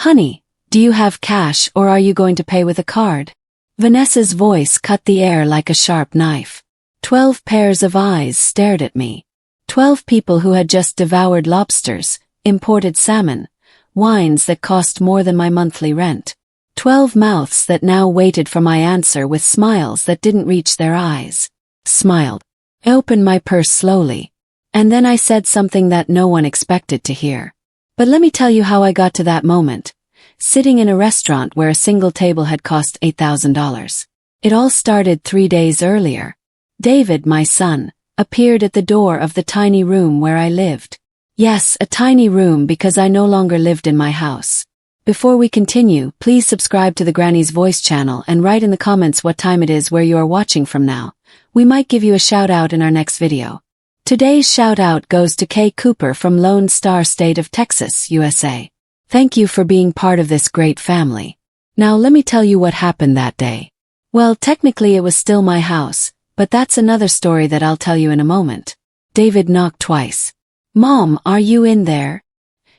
Honey, do you have cash or are you going to pay with a card? Vanessa's voice cut the air like a sharp knife. 12 pairs of eyes stared at me. 12 people who had just devoured lobsters, imported salmon, wines that cost more than my monthly rent. 12 mouths that now waited for my answer with smiles that didn't reach their eyes. Smiled. I opened my purse slowly. And then I said something that no one expected to hear. But let me tell you how I got to that moment. Sitting in a restaurant where a single table had cost $8,000. It all started 3 days earlier. David, my son, appeared at the door of the tiny room where I lived. Yes, a tiny room because I no longer lived in my house. Before we continue, please subscribe to the Granny's Voice channel and write in the comments what time it is where you are watching from now. We might give you a shout out in our next video. Today's shout out goes to Kay Cooper from Lone Star State of Texas, USA. Thank you for being part of this great family. Now let me tell you what happened that day. Well, technically it was still my house, but that's another story that I'll tell you in a moment. David knocked twice. Mom, are you in there?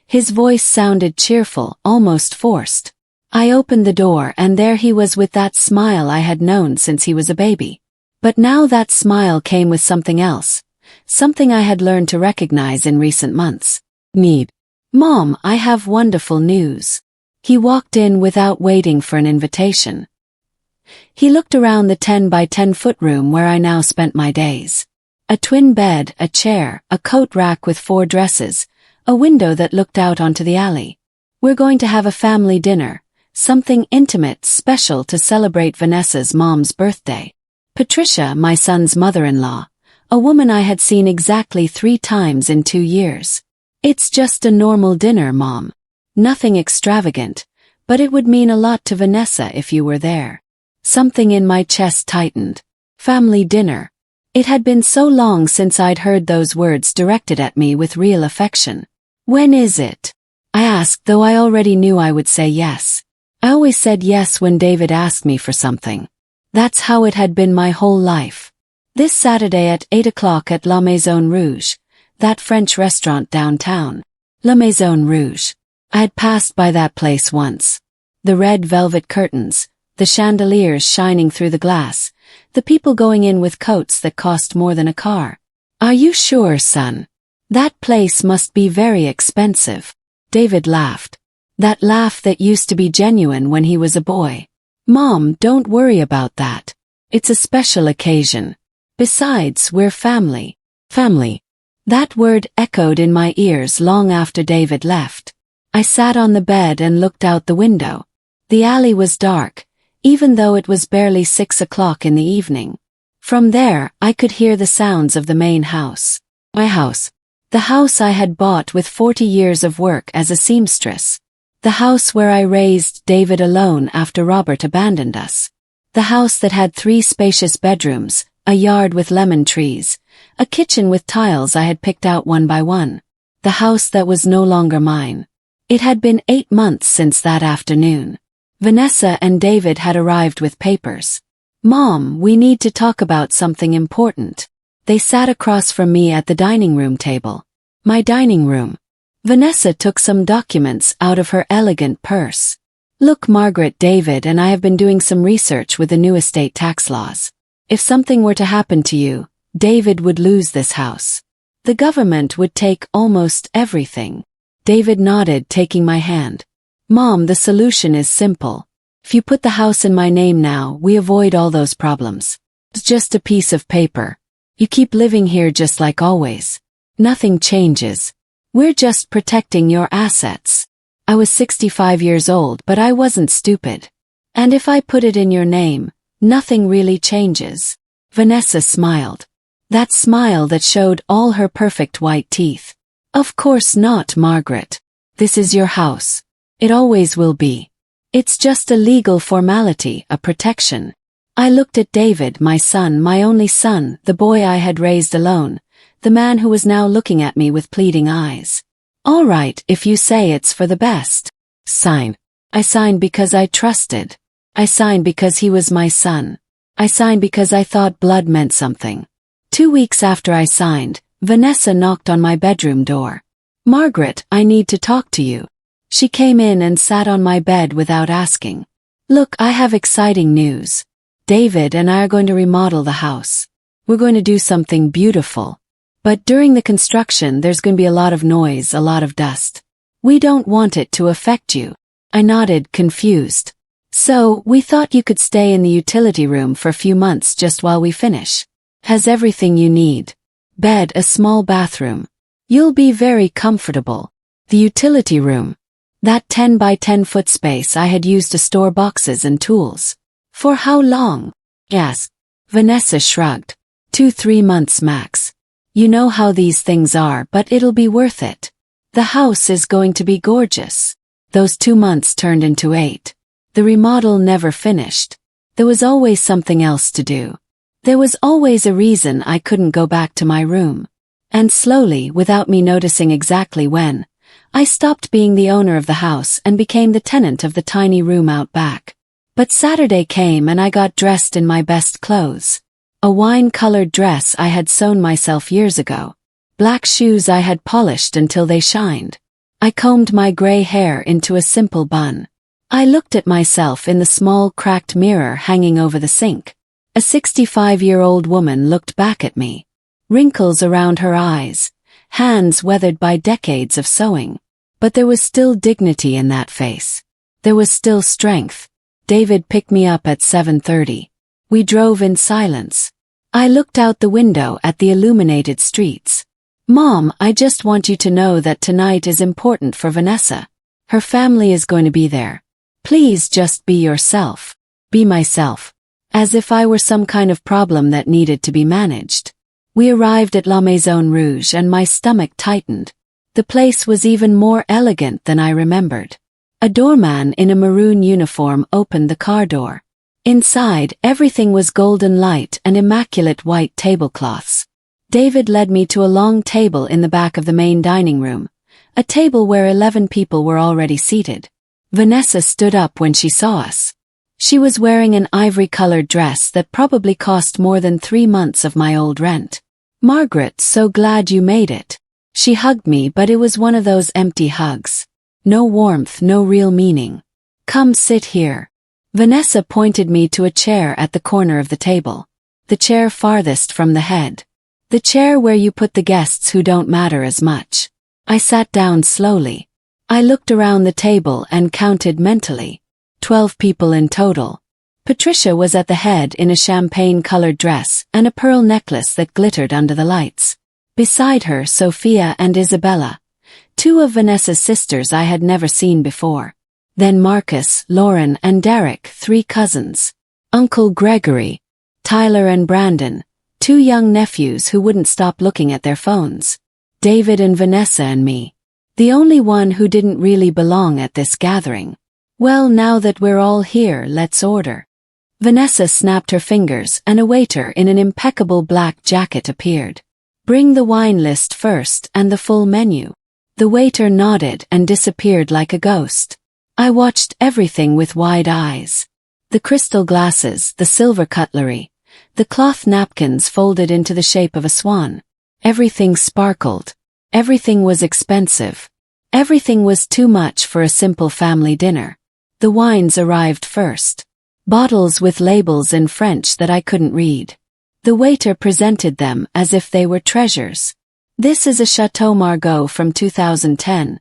His voice sounded cheerful, almost forced. I opened the door and there he was with that smile I had known since he was a baby. But now that smile came with something else. Something I had learned to recognize in recent months. Need. Mom, I have wonderful news. He walked in without waiting for an invitation. He looked around the 10 by 10 foot room where I now spent my days. A twin bed, a chair, a coat rack with 4 dresses, a window that looked out onto the alley. We're going to have a family dinner, something intimate, special to celebrate Vanessa's mom's birthday. Patricia, my son's mother-in-law, a woman I had seen exactly 3 times in 2 years. It's just a normal dinner, Mom. Nothing extravagant, but it would mean a lot to Vanessa if you were there. Something in my chest tightened. Family dinner. It had been so long since I'd heard those words directed at me with real affection. When is it? I asked, though I already knew I would say yes. I always said yes when David asked me for something. That's how it had been my whole life. This Saturday at 8 o'clock at La Maison Rouge, that French restaurant downtown. La Maison Rouge. I had passed by that place once. The red velvet curtains, the chandeliers shining through the glass, the people going in with coats that cost more than a car. Are you sure, son? That place must be very expensive. David laughed. That laugh that used to be genuine when he was a boy. Mom, don't worry about that. It's a special occasion. Besides, we're family. Family. That word echoed in my ears long after David left. I sat on the bed and looked out the window. The alley was dark, even though it was barely 6 o'clock in the evening. From there, I could hear the sounds of the main house. My house. The house I had bought with 40 years of work as a seamstress. The house where I raised David alone after Robert abandoned us. The house that had 3 spacious bedrooms, a yard with lemon trees, a kitchen with tiles I had picked out one by one. The house that was no longer mine. It had been 8 months since that afternoon. Vanessa and David had arrived with papers. Mom, we need to talk about something important. They sat across from me at the dining room table. My dining room. Vanessa took some documents out of her elegant purse. Look, Margaret, David and I have been doing some research with the new estate tax laws. If something were to happen to you, David would lose this house. The government would take almost everything. David nodded, taking my hand. Mom, the solution is simple. If you put the house in my name now, we avoid all those problems. It's just a piece of paper. You keep living here just like always. Nothing changes. We're just protecting your assets. I was 65 years old, but I wasn't stupid. And if I put it in your name, nothing really changes. Vanessa smiled. That smile that showed all her perfect white teeth. Of course not, Margaret. This is your house. It always will be. It's just a legal formality, a protection. I looked at David, my son, my only son, the boy I had raised alone, the man who was now looking at me with pleading eyes. All right, if you say it's for the best. Sign. I signed because I trusted. I signed because he was my son. I signed because I thought blood meant something. 2 weeks after I signed, Vanessa knocked on my bedroom door. Margaret, I need to talk to you. She came in and sat on my bed without asking. Look, I have exciting news. David and I are going to remodel the house. We're going to do something beautiful. But during the construction there's going to be a lot of noise, a lot of dust. We don't want it to affect you. I nodded, confused. So, we thought you could stay in the utility room for a few months just while we finish. Has everything you need. Bed, a small bathroom. You'll be very comfortable. The utility room. That 10 by 10 foot space I had used to store boxes and tools. For how long? Asked. Vanessa shrugged. 2-3 months max. You know how these things are, but it'll be worth it. The house is going to be gorgeous. Those 2 months turned into 8. The remodel never finished. There was always something else to do. There was always a reason I couldn't go back to my room. And slowly, without me noticing exactly when, I stopped being the owner of the house and became the tenant of the tiny room out back. But Saturday came and I got dressed in my best clothes. A wine-colored dress I had sewn myself years ago. Black shoes I had polished until they shined. I combed my gray hair into a simple bun. I looked at myself in the small cracked mirror hanging over the sink. A 65-year-old woman looked back at me. Wrinkles around her eyes, hands weathered by decades of sewing. But there was still dignity in that face. There was still strength. David picked me up at 7:30. We drove in silence. I looked out the window at the illuminated streets. Mom, I just want you to know that tonight is important for Vanessa. Her family is going to be there. Please just be yourself. Be myself. As if I were some kind of problem that needed to be managed. We arrived at La Maison Rouge and my stomach tightened. The place was even more elegant than I remembered. A doorman in a maroon uniform opened the car door. Inside, everything was golden light and immaculate white tablecloths. David led me to a long table in the back of the main dining room, a table where 11 people were already seated. Vanessa stood up when she saw us. She was wearing an ivory-colored dress that probably cost more than 3 months of my old rent. Margaret, so glad you made it. She hugged me, but it was one of those empty hugs. No warmth, no real meaning. Come sit here. Vanessa pointed me to a chair at the corner of the table. The chair farthest from the head. The chair where you put the guests who don't matter as much. I sat down slowly. I looked around the table and counted mentally. 12 people in total. Patricia was at the head in a champagne-colored dress and a pearl necklace that glittered under the lights. Beside her, Sophia and Isabella, 2 of Vanessa's sisters I had never seen before. Then Marcus, Lauren, and Derek, 3 cousins. Uncle Gregory, Tyler and Brandon, 2 young nephews who wouldn't stop looking at their phones. David and Vanessa and me. The only one who didn't really belong at this gathering. Well, now that we're all here, let's order. Vanessa snapped her fingers and a waiter in an impeccable black jacket appeared. Bring the wine list first and the full menu. The waiter nodded and disappeared like a ghost. I watched everything with wide eyes. The crystal glasses, the silver cutlery, the cloth napkins folded into the shape of a swan. Everything sparkled. Everything was expensive. Everything was too much for a simple family dinner. The wines arrived first. Bottles with labels in French that I couldn't read. The waiter presented them as if they were treasures. This is a Chateau Margaux from 2010,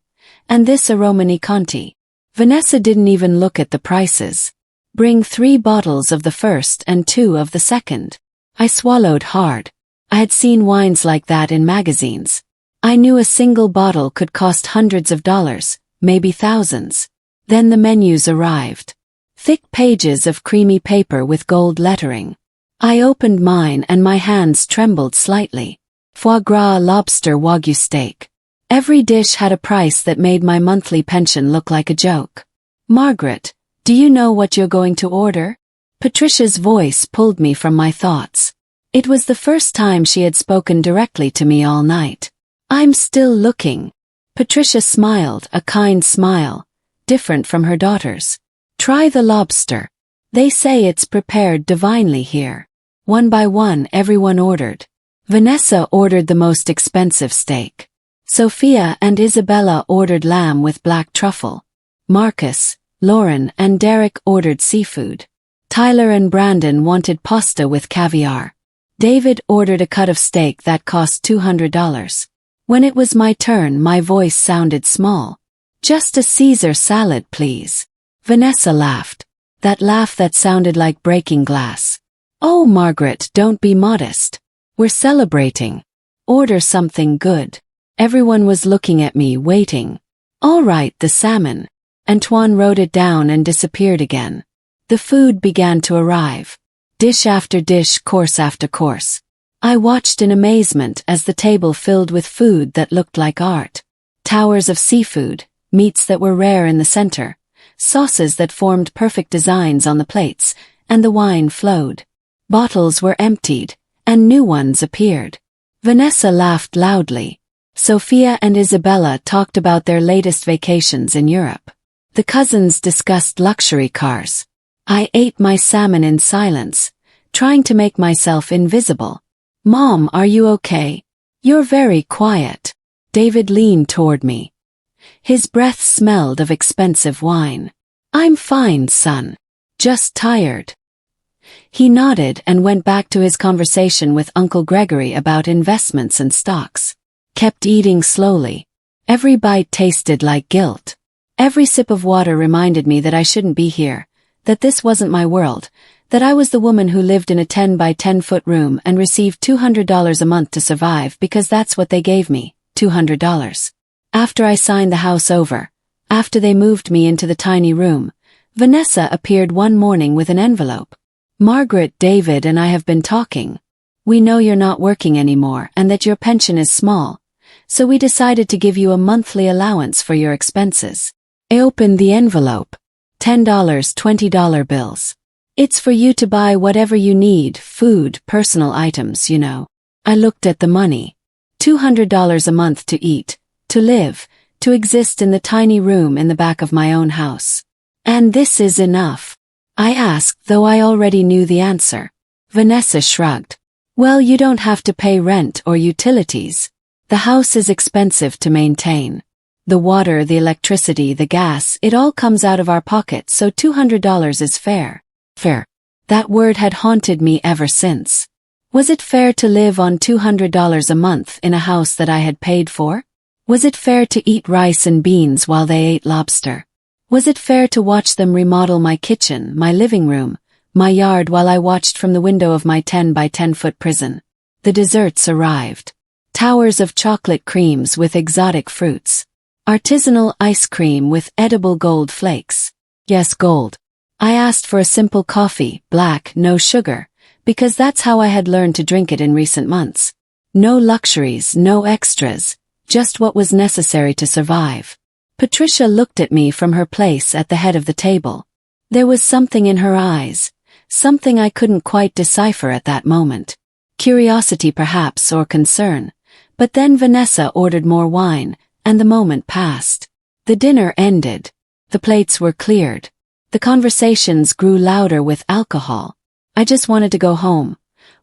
and this a Romani Conti. Vanessa didn't even look at the prices. Bring 3 bottles of the first and 2 of the second. I swallowed hard. I had seen wines like that in magazines. I knew a single bottle could cost hundreds of dollars, maybe thousands. Then the menus arrived. Thick pages of creamy paper with gold lettering. I opened mine and my hands trembled slightly. Foie gras, lobster, wagyu steak. Every dish had a price that made my monthly pension look like a joke. Margaret, do you know what you're going to order? Patricia's voice pulled me from my thoughts. It was the first time she had spoken directly to me all night. I'm still looking. Patricia smiled, a kind smile, different from her daughter's. Try the lobster. They say it's prepared divinely here. One by one, everyone ordered. Vanessa ordered the most expensive steak. Sophia and Isabella ordered lamb with black truffle. Marcus, Lauren, and Derek ordered seafood. Tyler and Brandon wanted pasta with caviar. David ordered a cut of steak that cost $200. When it was my turn, my voice sounded small. "Just a Caesar salad, please." Vanessa laughed. That laugh that sounded like breaking glass. "Oh, Margaret, don't be modest. We're celebrating. Order something good." Everyone was looking at me, waiting. "All right, the salmon." Antoine wrote it down and disappeared again. The food began to arrive. Dish after dish, course after course. I watched in amazement as the table filled with food that looked like art. Towers of seafood, meats that were rare in the center, sauces that formed perfect designs on the plates, and the wine flowed. Bottles were emptied, and new ones appeared. Vanessa laughed loudly. Sophia and Isabella talked about their latest vacations in Europe. The cousins discussed luxury cars. I ate my salmon in silence, trying to make myself invisible. "Mom, are you okay? You're very quiet." David leaned toward me. His breath smelled of expensive wine. "I'm fine, son. Just tired." He nodded and went back to his conversation with Uncle Gregory about investments and stocks. Kept eating slowly. Every bite tasted like guilt. Every sip of water reminded me that I shouldn't be here, that this wasn't my world, that I was the woman who lived in a 10 by 10-foot room and received $200 a month to survive because that's what they gave me, $200. After I signed the house over, after they moved me into the tiny room, Vanessa appeared one morning with an envelope. "Margaret, David and I have been talking. We know you're not working anymore and that your pension is small, so we decided to give you a monthly allowance for your expenses." I opened the envelope. $10, $20 bills. "It's for you to buy whatever you need, food, personal items, you know." I looked at the money. $200 a month to eat, to live, to exist in the tiny room in the back of my own house. "And this is enough?" I asked, though I already knew the answer. Vanessa shrugged. "Well, you don't have to pay rent or utilities. The house is expensive to maintain. The water, the electricity, the gas, it all comes out of our pockets, so $200 is fair." Fair. That word had haunted me ever since. Was it fair to live on $200 a month in a house that I had paid for? Was it fair to eat rice and beans while they ate lobster? Was it fair to watch them remodel my kitchen, my living room, my yard while I watched from the window of my 10 by 10-foot prison? The desserts arrived. Towers of chocolate creams with exotic fruits. Artisanal ice cream with edible gold flakes. Yes, gold. I asked for a simple coffee, black, no sugar, because that's how I had learned to drink it in recent months. No luxuries, no extras, just what was necessary to survive. Patricia looked at me from her place at the head of the table. There was something in her eyes, something I couldn't quite decipher at that moment. Curiosity perhaps, or concern. But then Vanessa ordered more wine, and the moment passed. The dinner ended. The plates were cleared. The conversations grew louder with alcohol. I just wanted to go home.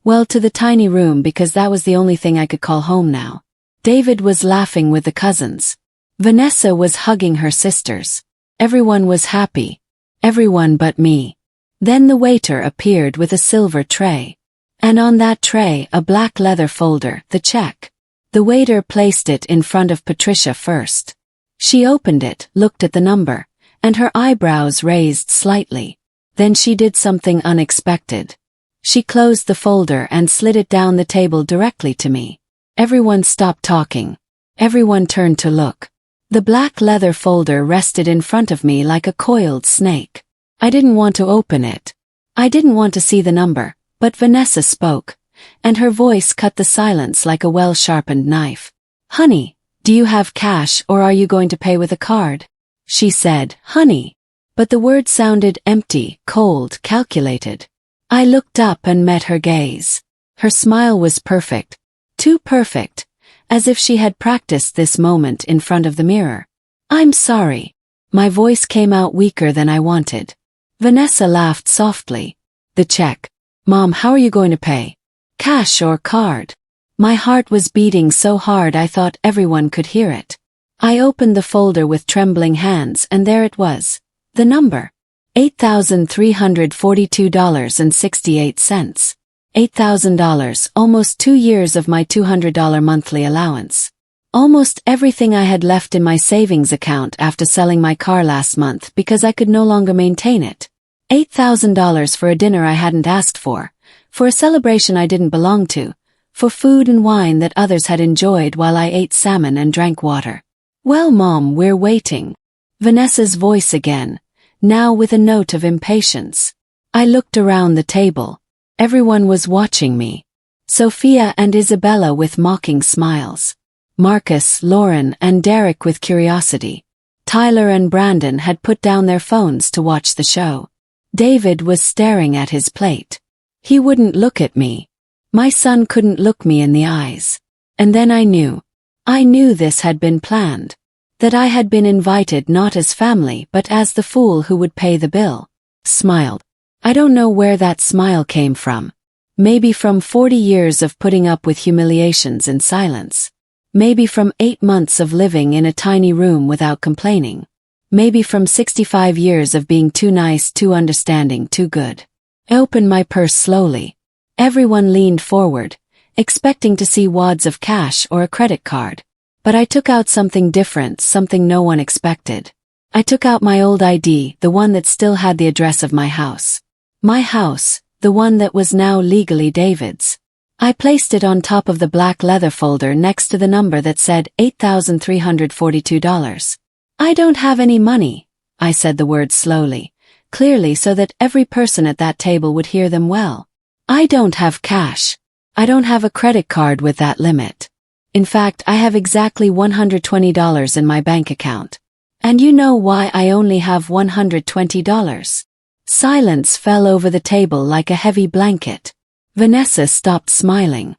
Well, to the tiny room, because that was the only thing I could call home now. David was laughing with the cousins. Vanessa was hugging her sisters. Everyone was happy. Everyone but me. Then the waiter appeared with a silver tray. And on that tray, a black leather folder, the check. The waiter placed it in front of Patricia first. She opened it, looked at the number, and her eyebrows raised slightly. Then she did something unexpected. She closed the folder and slid it down the table directly to me. Everyone stopped talking. Everyone turned to look. The black leather folder rested in front of me like a coiled snake. I didn't want to open it. I didn't want to see the number, but Vanessa spoke, and her voice cut the silence like a well-sharpened knife. "Honey, do you have cash or are you going to pay with a card?" She said, "Honey." But the word sounded empty, cold, calculated. I looked up and met her gaze. Her smile was perfect. Too perfect. As if she had practiced this moment in front of the mirror. "I'm sorry." My voice came out weaker than I wanted. Vanessa laughed softly. "The check. Mom, how are you going to pay? Cash or card?" My heart was beating so hard I thought everyone could hear it. I opened the folder with trembling hands and there it was. The number. $8,342.68. $8,000, almost 2 years of my $200 monthly allowance. Almost everything I had left in my savings account after selling my car last month because I could no longer maintain it. $8,000 for a dinner I hadn't asked for a celebration I didn't belong to, for food and wine that others had enjoyed while I ate salmon and drank water. Well, Mom, we're waiting. Vanessa's voice again, now with a note of impatience. I looked around the table. Everyone was watching me. Sophia and Isabella with mocking smiles. Marcus, Lauren, and Derek with curiosity. Tyler and Brandon had put down their phones to watch the show. David was staring at his plate. He wouldn't look at me. My son couldn't look me in the eyes. And then I knew. I knew this had been planned. That I had been invited not as family but as the fool who would pay the bill. Smiled. I don't know where that smile came from. Maybe from 40 years of putting up with humiliations in silence. Maybe from 8 months of living in a tiny room without complaining. Maybe from 65 years of being too nice, too understanding, too good. I opened my purse slowly. Everyone leaned forward, expecting to see wads of cash or a credit card. But I took out something different, something no one expected. I took out my old ID, the one that still had the address of my house. My house, the one that was now legally David's. I placed it on top of the black leather folder next to the number that said $8,342. I don't have any money, I said the words slowly, clearly so that every person at that table would hear them well. I don't have cash. I don't have a credit card with that limit. In fact, I have exactly $120 in my bank account. And you know why I only have $120? Silence fell over the table like a heavy blanket. Vanessa stopped smiling.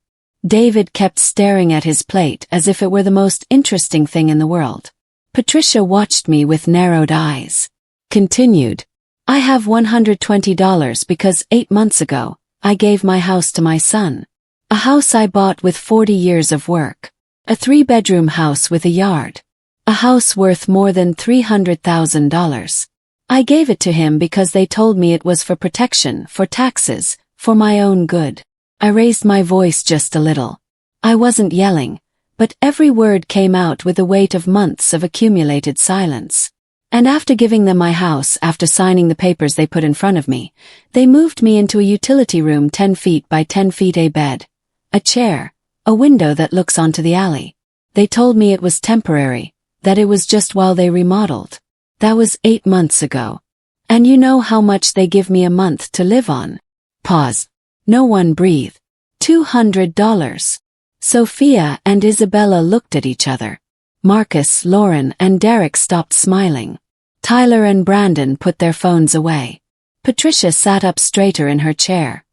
David kept staring at his plate as if it were the most interesting thing in the world. Patricia watched me with narrowed eyes. Continued. I have $120 because 8 months ago, I gave my house to my son. A house I bought with 40 years of work. A 3-bedroom house with a yard. A house worth more than $300,000. I gave it to him because they told me it was for protection, for taxes, for my own good. I raised my voice just a little. I wasn't yelling, but every word came out with the weight of months of accumulated silence. And after giving them my house, after signing the papers they put in front of me, they moved me into a utility room 10 feet by 10 feet, a bed, a chair, a window that looks onto the alley. They told me it was temporary, that it was just while they remodeled. That was 8 months ago. And you know how much they give me a month to live on? Pause. No one breathed. $200. Sophia and Isabella looked at each other. Marcus, Lauren, and Derek stopped smiling. Tyler and Brandon put their phones away. Patricia sat up straighter in her chair.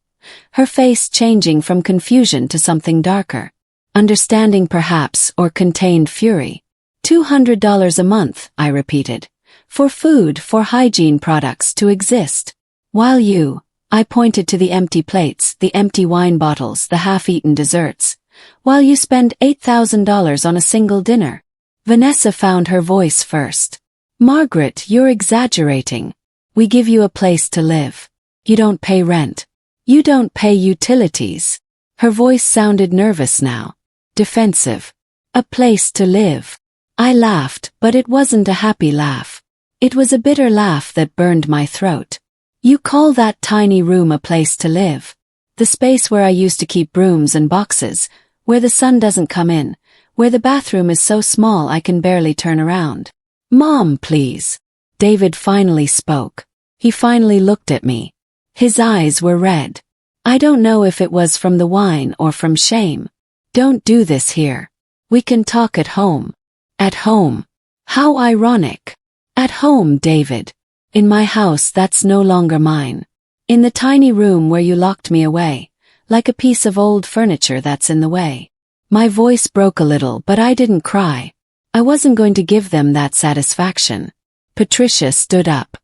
Her face changing from confusion to something darker. Understanding perhaps, or contained fury. $200 a month, I repeated. For food, for hygiene products to exist. While you, I pointed to the empty plates, the empty wine bottles, the half-eaten desserts. While you spend $8,000 on a single dinner. Vanessa found her voice first. Margaret, you're exaggerating. We give you a place to live. You don't pay rent. You don't pay utilities. Her voice sounded nervous now. Defensive. A place to live. I laughed, but it wasn't a happy laugh. It was a bitter laugh that burned my throat. You call that tiny room a place to live? The space where I used to keep brooms and boxes, where the sun doesn't come in, where the bathroom is so small I can barely turn around. Mom, please. David finally spoke. He finally looked at me. His eyes were red. I don't know if it was from the wine or from shame. Don't do this here. We can talk at home. At home. How ironic. At home, David. In my house that's no longer mine. In the tiny room where you locked me away, like a piece of old furniture that's in the way. My voice broke a little, but I didn't cry. I wasn't going to give them that satisfaction. Patricia stood up.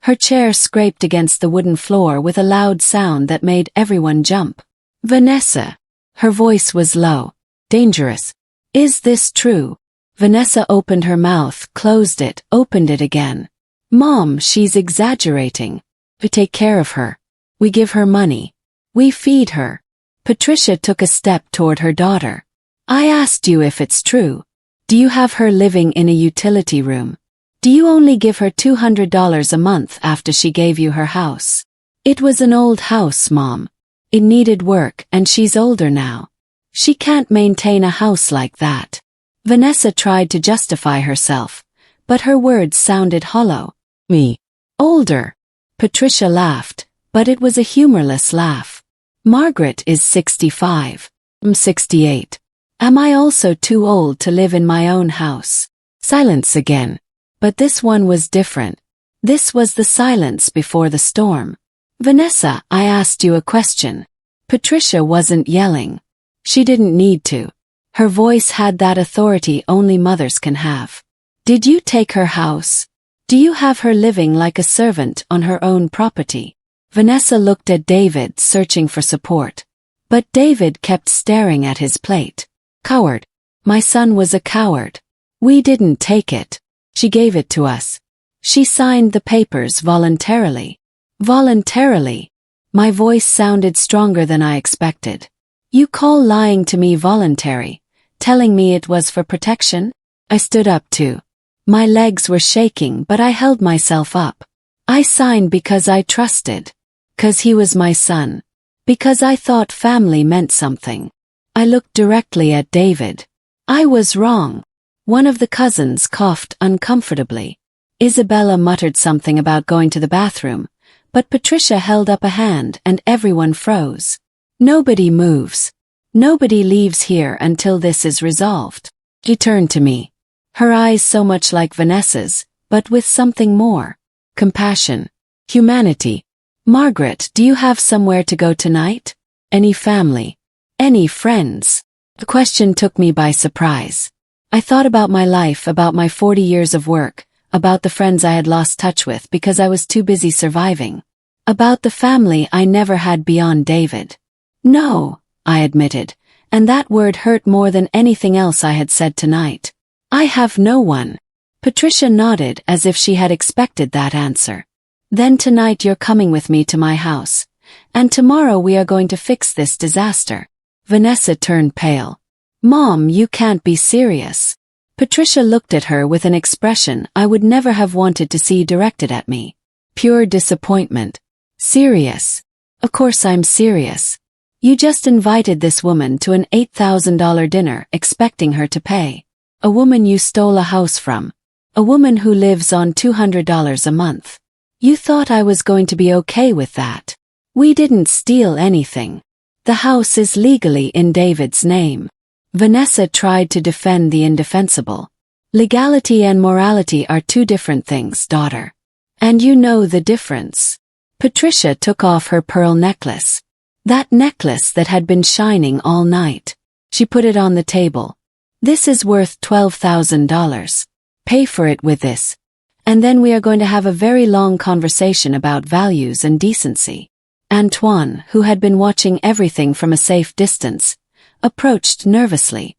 Her chair scraped against the wooden floor with a loud sound that made everyone jump. Vanessa. Her voice was low. Dangerous. Is this true? Vanessa opened her mouth, closed it, opened it again. Mom, she's exaggerating. We take care of her. We give her money. We feed her. Patricia took a step toward her daughter. I asked you if it's true. Do you have her living in a utility room? Do you only give her $200 a month after she gave you her house? It was an old house, Mom. It needed work and she's older now. She can't maintain a house like that. Vanessa tried to justify herself, but her words sounded hollow. Me. Older. Patricia laughed, but it was a humorless laugh. Margaret is 65. I'm 68. Am I also too old to live in my own house? Silence again. But this one was different. This was the silence before the storm. Vanessa, I asked you a question. Patricia wasn't yelling. She didn't need to. Her voice had that authority only mothers can have. Did you take her house? Do you have her living like a servant on her own property? Vanessa looked at David, searching for support. But David kept staring at his plate. Coward. My son was a coward. We didn't take it. She gave it to us. She signed the papers voluntarily. Voluntarily. My voice sounded stronger than I expected. You call lying to me voluntary, telling me it was for protection? I stood up too. My legs were shaking, but I held myself up. I signed because I trusted. 'Cause he was my son. Because I thought family meant something. I looked directly at David. I was wrong. One of the cousins coughed uncomfortably. Isabella muttered something about going to the bathroom, but Patricia held up a hand and everyone froze. Nobody moves. Nobody leaves here until this is resolved. She turned to me. Her eyes so much like Vanessa's, but with something more. Compassion. Humanity. Margaret, do you have somewhere to go tonight? Any family? Any friends? The question took me by surprise. I thought about my life, about my 40 years of work, about the friends I had lost touch with because I was too busy surviving. About the family I never had beyond David. No, I admitted, and that word hurt more than anything else I had said tonight. I have no one. Patricia nodded as if she had expected that answer. Then tonight you're coming with me to my house. And tomorrow we are going to fix this disaster. Vanessa turned pale. Mom, you can't be serious. Patricia looked at her with an expression I would never have wanted to see directed at me. Pure disappointment. Serious. Of course I'm serious. You just invited this woman to an $8,000 dinner expecting her to pay. A woman you stole a house from. A woman who lives on $200 a month. You thought I was going to be okay with that. We didn't steal anything. The house is legally in David's name. Vanessa tried to defend the indefensible. Legality and morality are two different things, daughter. And you know the difference. Patricia took off her pearl necklace. That necklace that had been shining all night. She put it on the table. This is worth $12,000. Pay for it with this. And then we are going to have a very long conversation about values and decency. Antoine, who had been watching everything from a safe distance, approached nervously.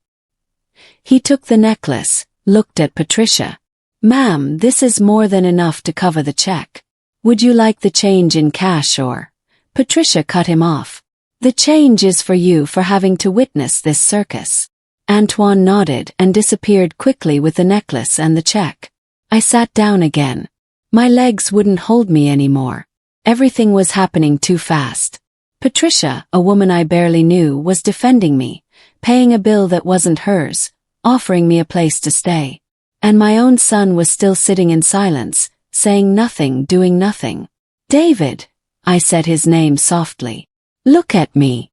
He took the necklace, looked at Patricia. Ma'am, this is more than enough to cover the check. Would you like the change in cash or? Patricia cut him off. The change is for you for having to witness this circus. Antoine nodded and disappeared quickly with the necklace and the check. I sat down again. My legs wouldn't hold me anymore. Everything was happening too fast. Patricia, a woman I barely knew, was defending me, paying a bill that wasn't hers, offering me a place to stay. And my own son was still sitting in silence, saying nothing, doing nothing. David, I said his name softly. Look at me.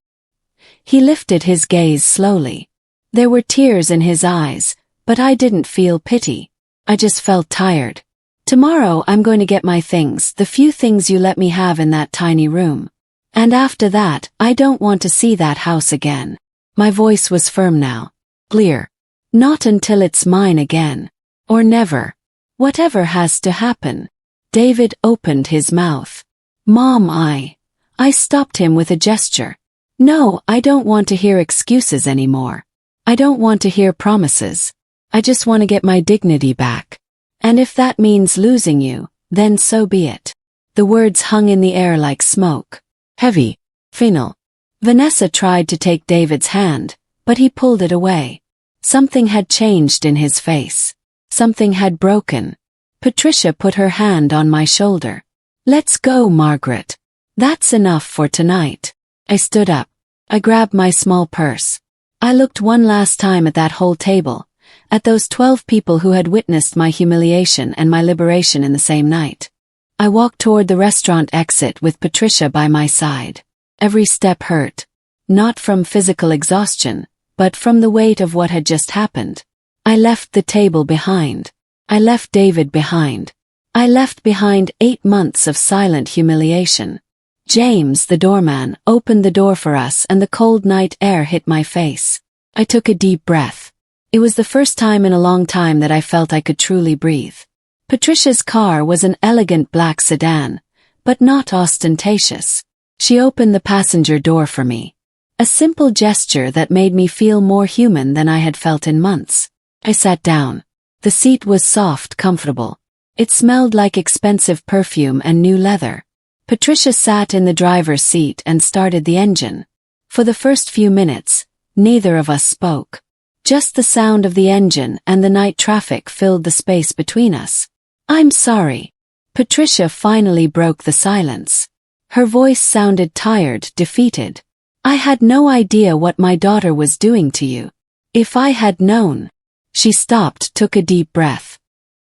He lifted his gaze slowly. There were tears in his eyes, but I didn't feel pity. I just felt tired. Tomorrow I'm going to get my things, the few things you let me have in that tiny room. And after that, I don't want to see that house again. My voice was firm now. Clear. Not until it's mine again. Or never. Whatever has to happen. David opened his mouth. Mom, I stopped him with a gesture. No, I don't want to hear excuses anymore. I don't want to hear promises. I just want to get my dignity back. And if that means losing you, then so be it. The words hung in the air like smoke. Heavy. Final. Vanessa tried to take David's hand, but he pulled it away. Something had changed in his face. Something had broken. Patricia put her hand on my shoulder. Let's go, Margaret. That's enough for tonight. I stood up. I grabbed my small purse. I looked one last time at that whole table, at those 12 people who had witnessed my humiliation and my liberation in the same night. I walked toward the restaurant exit with Patricia by my side. Every step hurt. Not from physical exhaustion, but from the weight of what had just happened. I left the table behind. I left David behind. I left behind 8 months of silent humiliation. James, the doorman, opened the door for us and the cold night air hit my face. I took a deep breath. It was the first time in a long time that I felt I could truly breathe. Patricia's car was an elegant black sedan, but not ostentatious. She opened the passenger door for me. A simple gesture that made me feel more human than I had felt in months. I sat down. The seat was soft, comfortable. It smelled like expensive perfume and new leather. Patricia sat in the driver's seat and started the engine. For the first few minutes, neither of us spoke. Just the sound of the engine and the night traffic filled the space between us. I'm sorry. Patricia finally broke the silence. Her voice sounded tired, defeated. I had no idea what my daughter was doing to you. If I had known. She stopped, took a deep breath.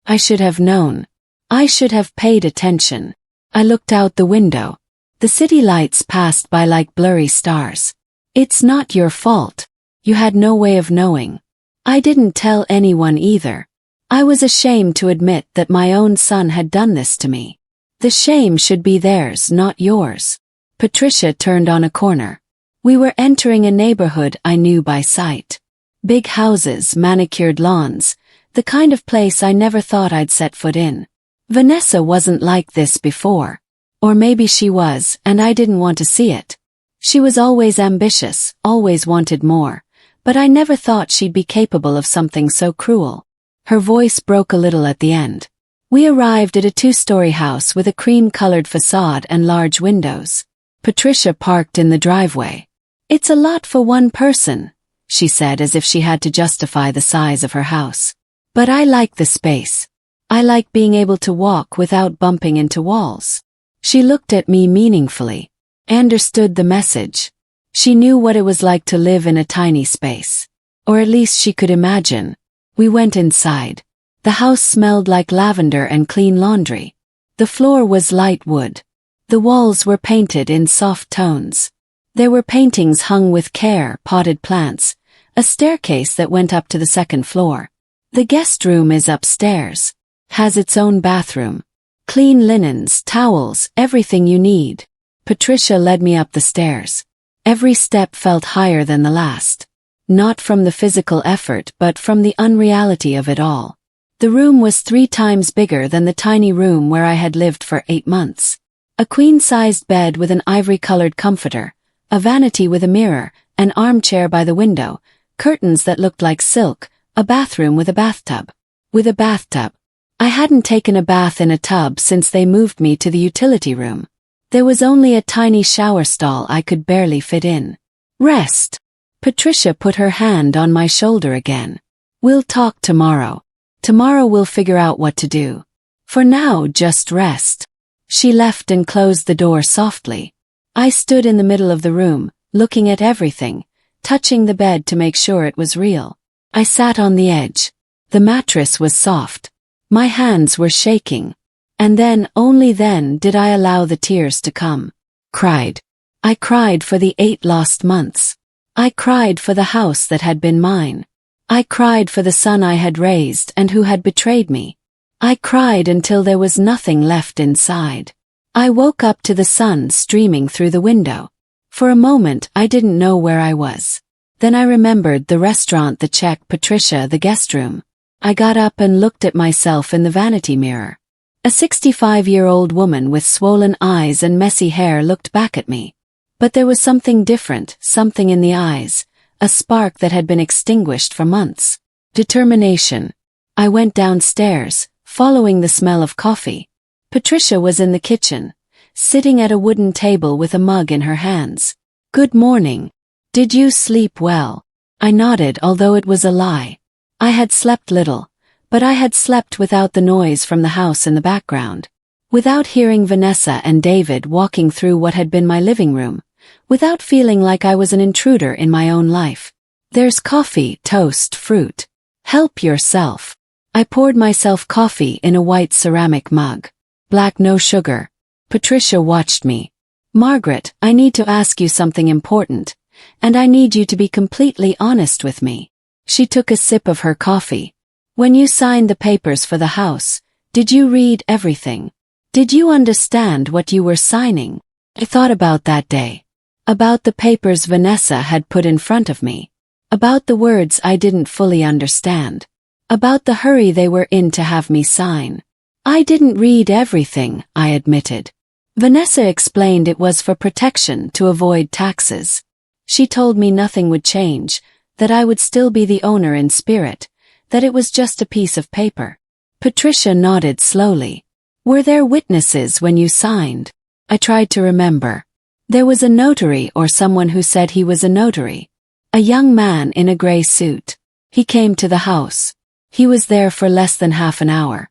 I should have known. I should have paid attention. I looked out the window. The city lights passed by like blurry stars. It's not your fault. You had no way of knowing. I didn't tell anyone either. I was ashamed to admit that my own son had done this to me. The shame should be theirs, not yours. Patricia turned on a corner. We were entering a neighborhood I knew by sight. Big houses, manicured lawns, the kind of place I never thought I'd set foot in. Vanessa wasn't like this before. Or maybe she was, and I didn't want to see it. She was always ambitious, always wanted more, but I never thought she'd be capable of something so cruel. Her voice broke a little at the end. We arrived at a 2-story house with a cream-colored facade and large windows. Patricia parked in the driveway. It's a lot for one person, she said as if she had to justify the size of her house. But I like the space. I like being able to walk without bumping into walls. She looked at me meaningfully. I understood the message. She knew what it was like to live in a tiny space. Or at least she could imagine. We went inside. The house smelled like lavender and clean laundry. The floor was light wood. The walls were painted in soft tones. There were paintings hung with care, potted plants, a staircase that went up to the second floor. The guest room is upstairs. Has its own bathroom. Clean linens, towels, everything you need. Patricia led me up the stairs. Every step felt higher than the last. Not from the physical effort but from the unreality of it all. The room was 3 times bigger than the tiny room where I had lived for 8 months. A queen-sized bed with an ivory-colored comforter, a vanity with a mirror, an armchair by the window, curtains that looked like silk, a bathroom with a bathtub. With a bathtub. I hadn't taken a bath in a tub since they moved me to the utility room. There was only a tiny shower stall I could barely fit in. Rest. Patricia put her hand on my shoulder again. We'll talk tomorrow. Tomorrow we'll figure out what to do. For now, just rest. She left and closed the door softly. I stood in the middle of the room, looking at everything, touching the bed to make sure it was real. I sat on the edge. The mattress was soft. My hands were shaking. And then, only then, did I allow the tears to come. Cried. I cried for the 8 lost months. I cried for the house that had been mine. I cried for the son I had raised and who had betrayed me. I cried until there was nothing left inside. I woke up to the sun streaming through the window. For a moment I didn't know where I was. Then I remembered the restaurant, the check, Patricia, the guest room. I got up and looked at myself in the vanity mirror. A 65-year-old woman with swollen eyes and messy hair looked back at me. But there was something different, something in the eyes, a spark that had been extinguished for months. Determination. I went downstairs, following the smell of coffee. Patricia was in the kitchen, sitting at a wooden table with a mug in her hands. "Good morning. Did you sleep well?" I nodded, although it was a lie. I had slept little, but I had slept without the noise from the house in the background. Without hearing Vanessa and David walking through what had been my living room. Without feeling like I was an intruder in my own life. "There's coffee, toast, fruit. Help yourself." I poured myself coffee in a white ceramic mug. Black, no sugar. Patricia watched me. "Margaret, I need to ask you something important, and I need you to be completely honest with me." She took a sip of her coffee. "When you signed the papers for the house, did you read everything? Did you understand what you were signing?" I thought about that day. About the papers Vanessa had put in front of me. About the words I didn't fully understand. About the hurry they were in to have me sign. "I didn't read everything," I admitted. Vanessa explained it was for protection to avoid taxes. She told me nothing would change, that I would still be the owner in spirit, that it was just a piece of paper. Patricia nodded slowly. "Were there witnesses when you signed?" I tried to remember. There was a notary or someone who said he was a notary. A young man in a gray suit. He came to the house. He was there for less than half an hour.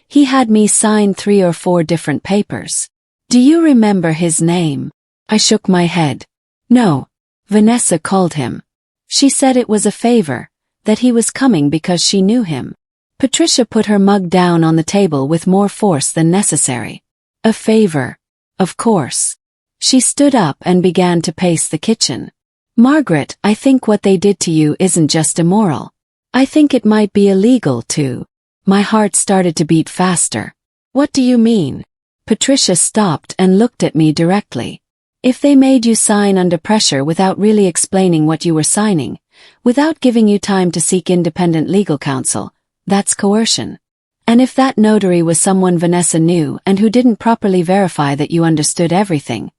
He had me sign 3 or 4 different papers. "Do you remember his name?" I shook my head. "No." Vanessa called him. She said it was a favor, that he was coming because she knew him. Patricia put her mug down on the table with more force than necessary. "A favor. Of course." She stood up and began to pace the kitchen. "Margaret, I think what they did to you isn't just immoral. I think it might be illegal too." My heart started to beat faster. "What do you mean?" Patricia stopped and looked at me directly. "If they made you sign under pressure without really explaining what you were signing, without giving you time to seek independent legal counsel, that's coercion. And if that notary was someone Vanessa knew and who didn't properly verify that you understood everything,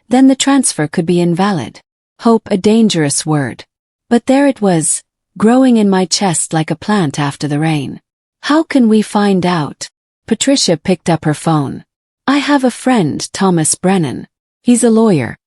then the transfer could be invalid." Hope, a dangerous word. But there it was, growing in my chest like a plant after the rain. "How can we find out?" Patricia picked up her phone. "I have a friend, Thomas Brennan. He's a lawyer.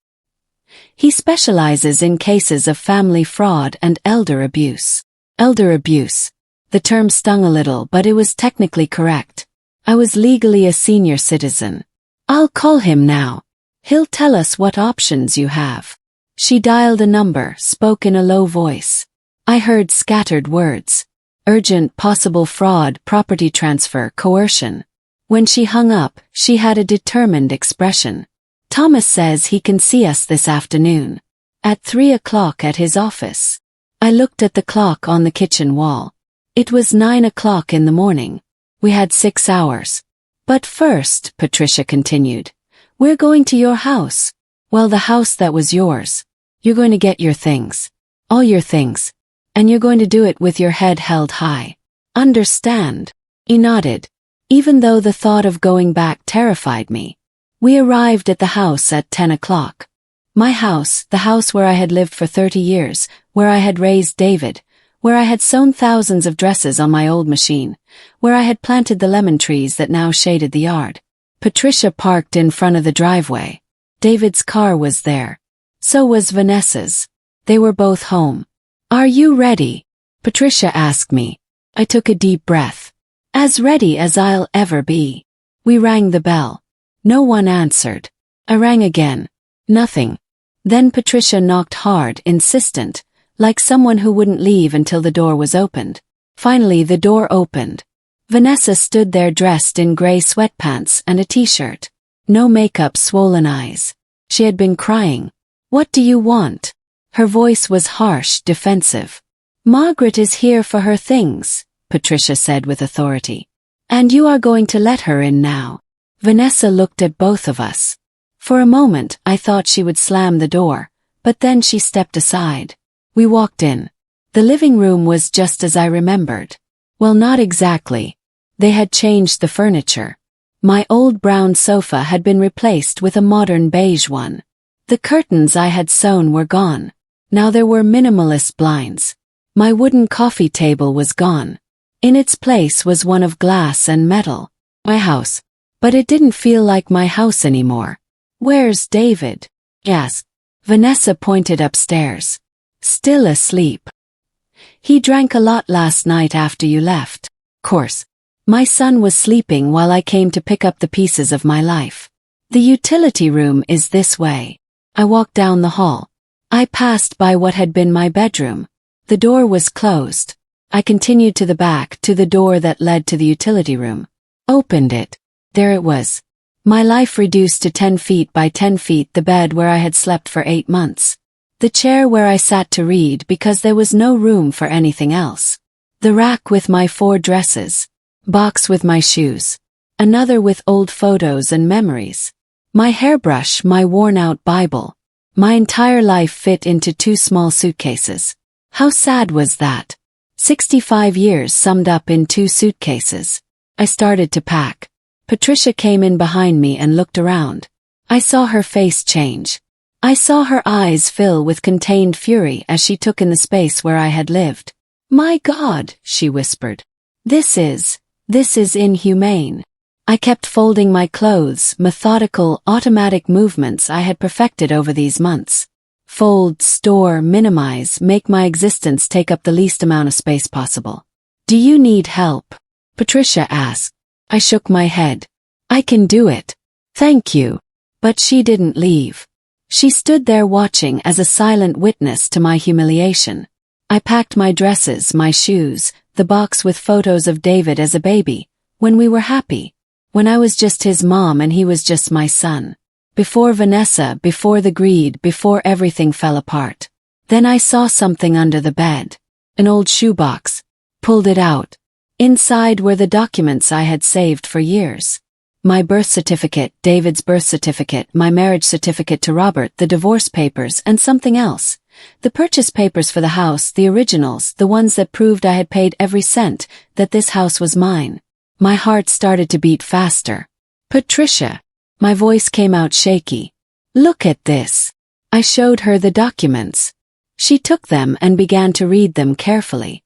He specializes in cases of family fraud and elder abuse." Elder abuse. The term stung a little, but it was technically correct. I was legally a senior citizen. "I'll call him now. He'll tell us what options you have." She dialed a number, spoke in a low voice. I heard scattered words. Urgent, possible fraud, property transfer, coercion. When she hung up, she had a determined expression. "Thomas says he can see us this afternoon. At 3 o'clock at his office." I looked at the clock on the kitchen wall. It was 9 o'clock in the morning. We had 6 hours. "But first," Patricia continued, "we're going to your house. Well, the house that was yours. You're going to get your things. All your things. And you're going to do it with your head held high. Understand?" He nodded. Even though the thought of going back terrified me. We arrived at the house at 10 o'clock. My house, the house where I had lived for 30 years, where I had raised David, where I had sewn thousands of dresses on my old machine, where I had planted the lemon trees that now shaded the yard. Patricia parked in front of the driveway. David's car was there. So was Vanessa's. They were both home. "Are you ready?" Patricia asked me. I took a deep breath. As ready as I'll ever be. We rang the bell. No one answered. I rang again. Nothing. Then Patricia knocked hard, insistent, like someone who wouldn't leave until the door was opened. Finally the door opened. Vanessa stood there dressed in gray sweatpants and a t-shirt. No makeup, swollen eyes. She had been crying. "What do you want?" Her voice was harsh, defensive. "Margaret is here for her things," Patricia said with authority. "And you are going to let her in now." Vanessa looked at both of us. For a moment I thought she would slam the door, but then she stepped aside. We walked in. The living room was just as I remembered. Well, not exactly. They had changed the furniture. My old brown sofa had been replaced with a modern beige one. The curtains I had sewn were gone. Now there were minimalist blinds. My wooden coffee table was gone. In its place was one of glass and metal. My house. But it didn't feel like my house anymore. "Where's David?" asked. Vanessa pointed upstairs. "Still asleep. He drank a lot last night after you left." Course. My son was sleeping while I came to pick up the pieces of my life. "The utility room is this way." I walked down the hall. I passed by what had been my bedroom. The door was closed. I continued to the back, to the door that led to the utility room. Opened it. There it was. My life reduced to 10 feet by 10 feet, the bed where I had slept for 8 months. The chair where I sat to read because there was no room for anything else. The rack with my 4 dresses. Box with my shoes. Another with old photos and memories. My hairbrush, my worn-out Bible. My entire life fit into 2 small suitcases. How sad was that? 65 years summed up in 2 suitcases. I started to pack. Patricia came in behind me and looked around. I saw her face change. I saw her eyes fill with contained fury as she took in the space where I had lived. "My God," she whispered. This is inhumane." I kept folding my clothes, methodical, automatic movements I had perfected over these months. Fold, store, minimize, make my existence take up the least amount of space possible. "Do you need help?" Patricia asked. I shook my head. "I can do it. Thank you." But she didn't leave. She stood there watching as a silent witness to my humiliation. I packed my dresses, my shoes, the box with photos of David as a baby, when we were happy, when I was just his mom and he was just my son. Before Vanessa, before the greed, before everything fell apart. Then I saw something under the bed. An old shoebox. Pulled it out. Inside were the documents I had saved for years. My birth certificate, David's birth certificate, my marriage certificate to Robert, the divorce papers, and something else. The purchase papers for the house, the originals, the ones that proved I had paid every cent, that this house was mine. My heart started to beat faster. "Patricia." My voice came out shaky. "Look at this." I showed her the documents. She took them and began to read them carefully.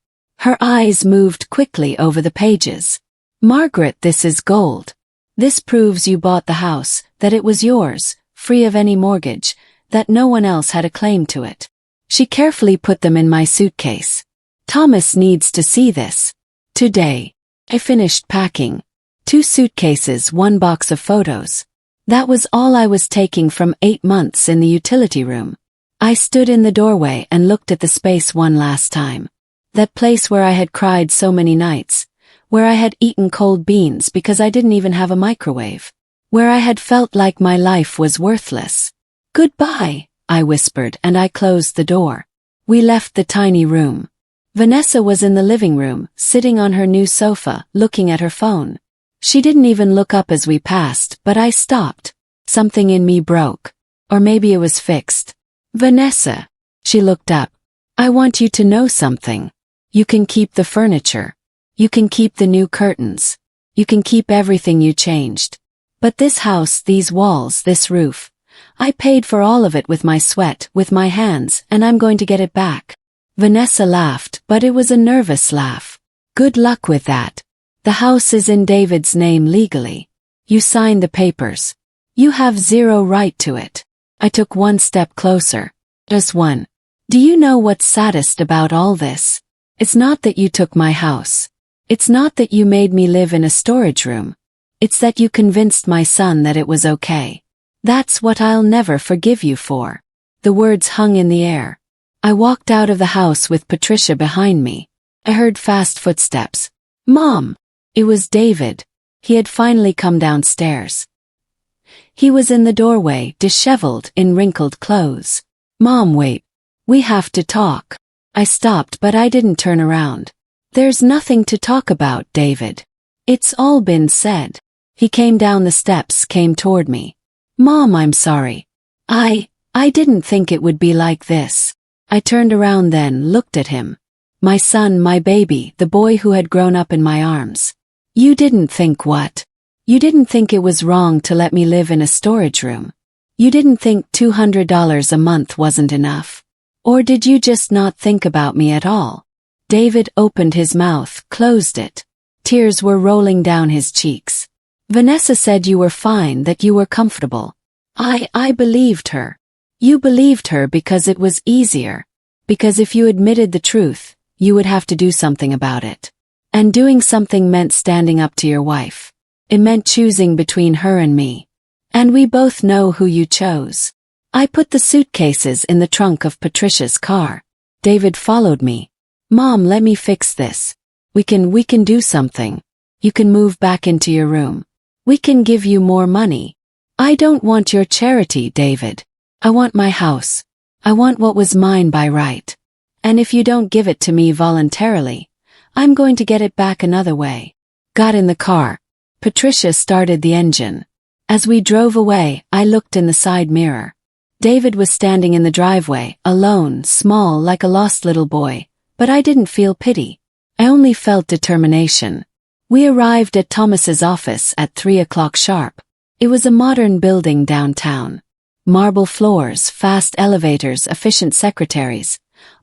Her eyes moved quickly over the pages. "Margaret, this is gold. This proves you bought the house, that it was yours, free of any mortgage, that no one else had a claim to it." She carefully put them in my suitcase. "Thomas needs to see this. Today." I finished packing. 2 suitcases, 1 box of photos. That was all I was taking from 8 months in the utility room. I stood in the doorway and looked at the space one last time. That place where I had cried so many nights. Where I had eaten cold beans because I didn't even have a microwave. Where I had felt like my life was worthless. "Goodbye," I whispered, and I closed the door. We left the tiny room. Vanessa was in the living room, sitting on her new sofa, looking at her phone. She didn't even look up as we passed, but I stopped. Something in me broke. Or maybe it was fixed. "Vanessa." She looked up. "I want you to know something. You can keep the furniture. You can keep the new curtains. You can keep everything you changed. But this house, these walls, this roof, I paid for all of it with my sweat, with my hands, and I'm going to get it back." Vanessa laughed, but it was a nervous laugh. "Good luck with that. The house is in David's name legally. You signed the papers. You have 0 right to it." I took 1 step closer. Just 1. "Do you know what's saddest about all this? It's not that you took my house. It's not that you made me live in a storage room. It's that you convinced my son that it was okay. That's what I'll never forgive you for." The words hung in the air. I walked out of the house with Patricia behind me. I heard fast footsteps. "Mom!" It was David. He had finally come downstairs. He was in the doorway, disheveled, in wrinkled clothes. "Mom, wait. We have to talk." I stopped, but I didn't turn around. "There's nothing to talk about, David. It's all been said." He came down the steps, came toward me. "Mom, I'm sorry. I didn't think it would be like this." I turned around then, looked at him. My son, my baby, the boy who had grown up in my arms. "You didn't think what? You didn't think it was wrong to let me live in a storage room. You didn't think $200 a month wasn't enough? Or did you just not think about me at all? David opened his mouth, closed it. Tears were rolling down his cheeks. Vanessa said you were fine, that you were comfortable. I believed her. You believed her because it was easier. Because if you admitted the truth, you would have to do something about it. And doing something meant standing up to your wife. It meant choosing between her and me. And we both know who you chose. I put the suitcases in the trunk of Patricia's car. David followed me. Mom, let me fix this. We can do something. You can move back into your room. We can give you more money. I don't want your charity, David. I want my house. I want what was mine by right. And if you don't give it to me voluntarily, I'm going to get it back another way. Got in the car. Patricia started the engine. As we drove away, I looked in the side mirror. David was standing in the driveway, alone, small like a lost little boy, but I didn't feel pity. I only felt determination. We arrived at Thomas's office at 3 o'clock sharp. It was a modern building downtown. Marble floors, fast elevators, efficient secretaries.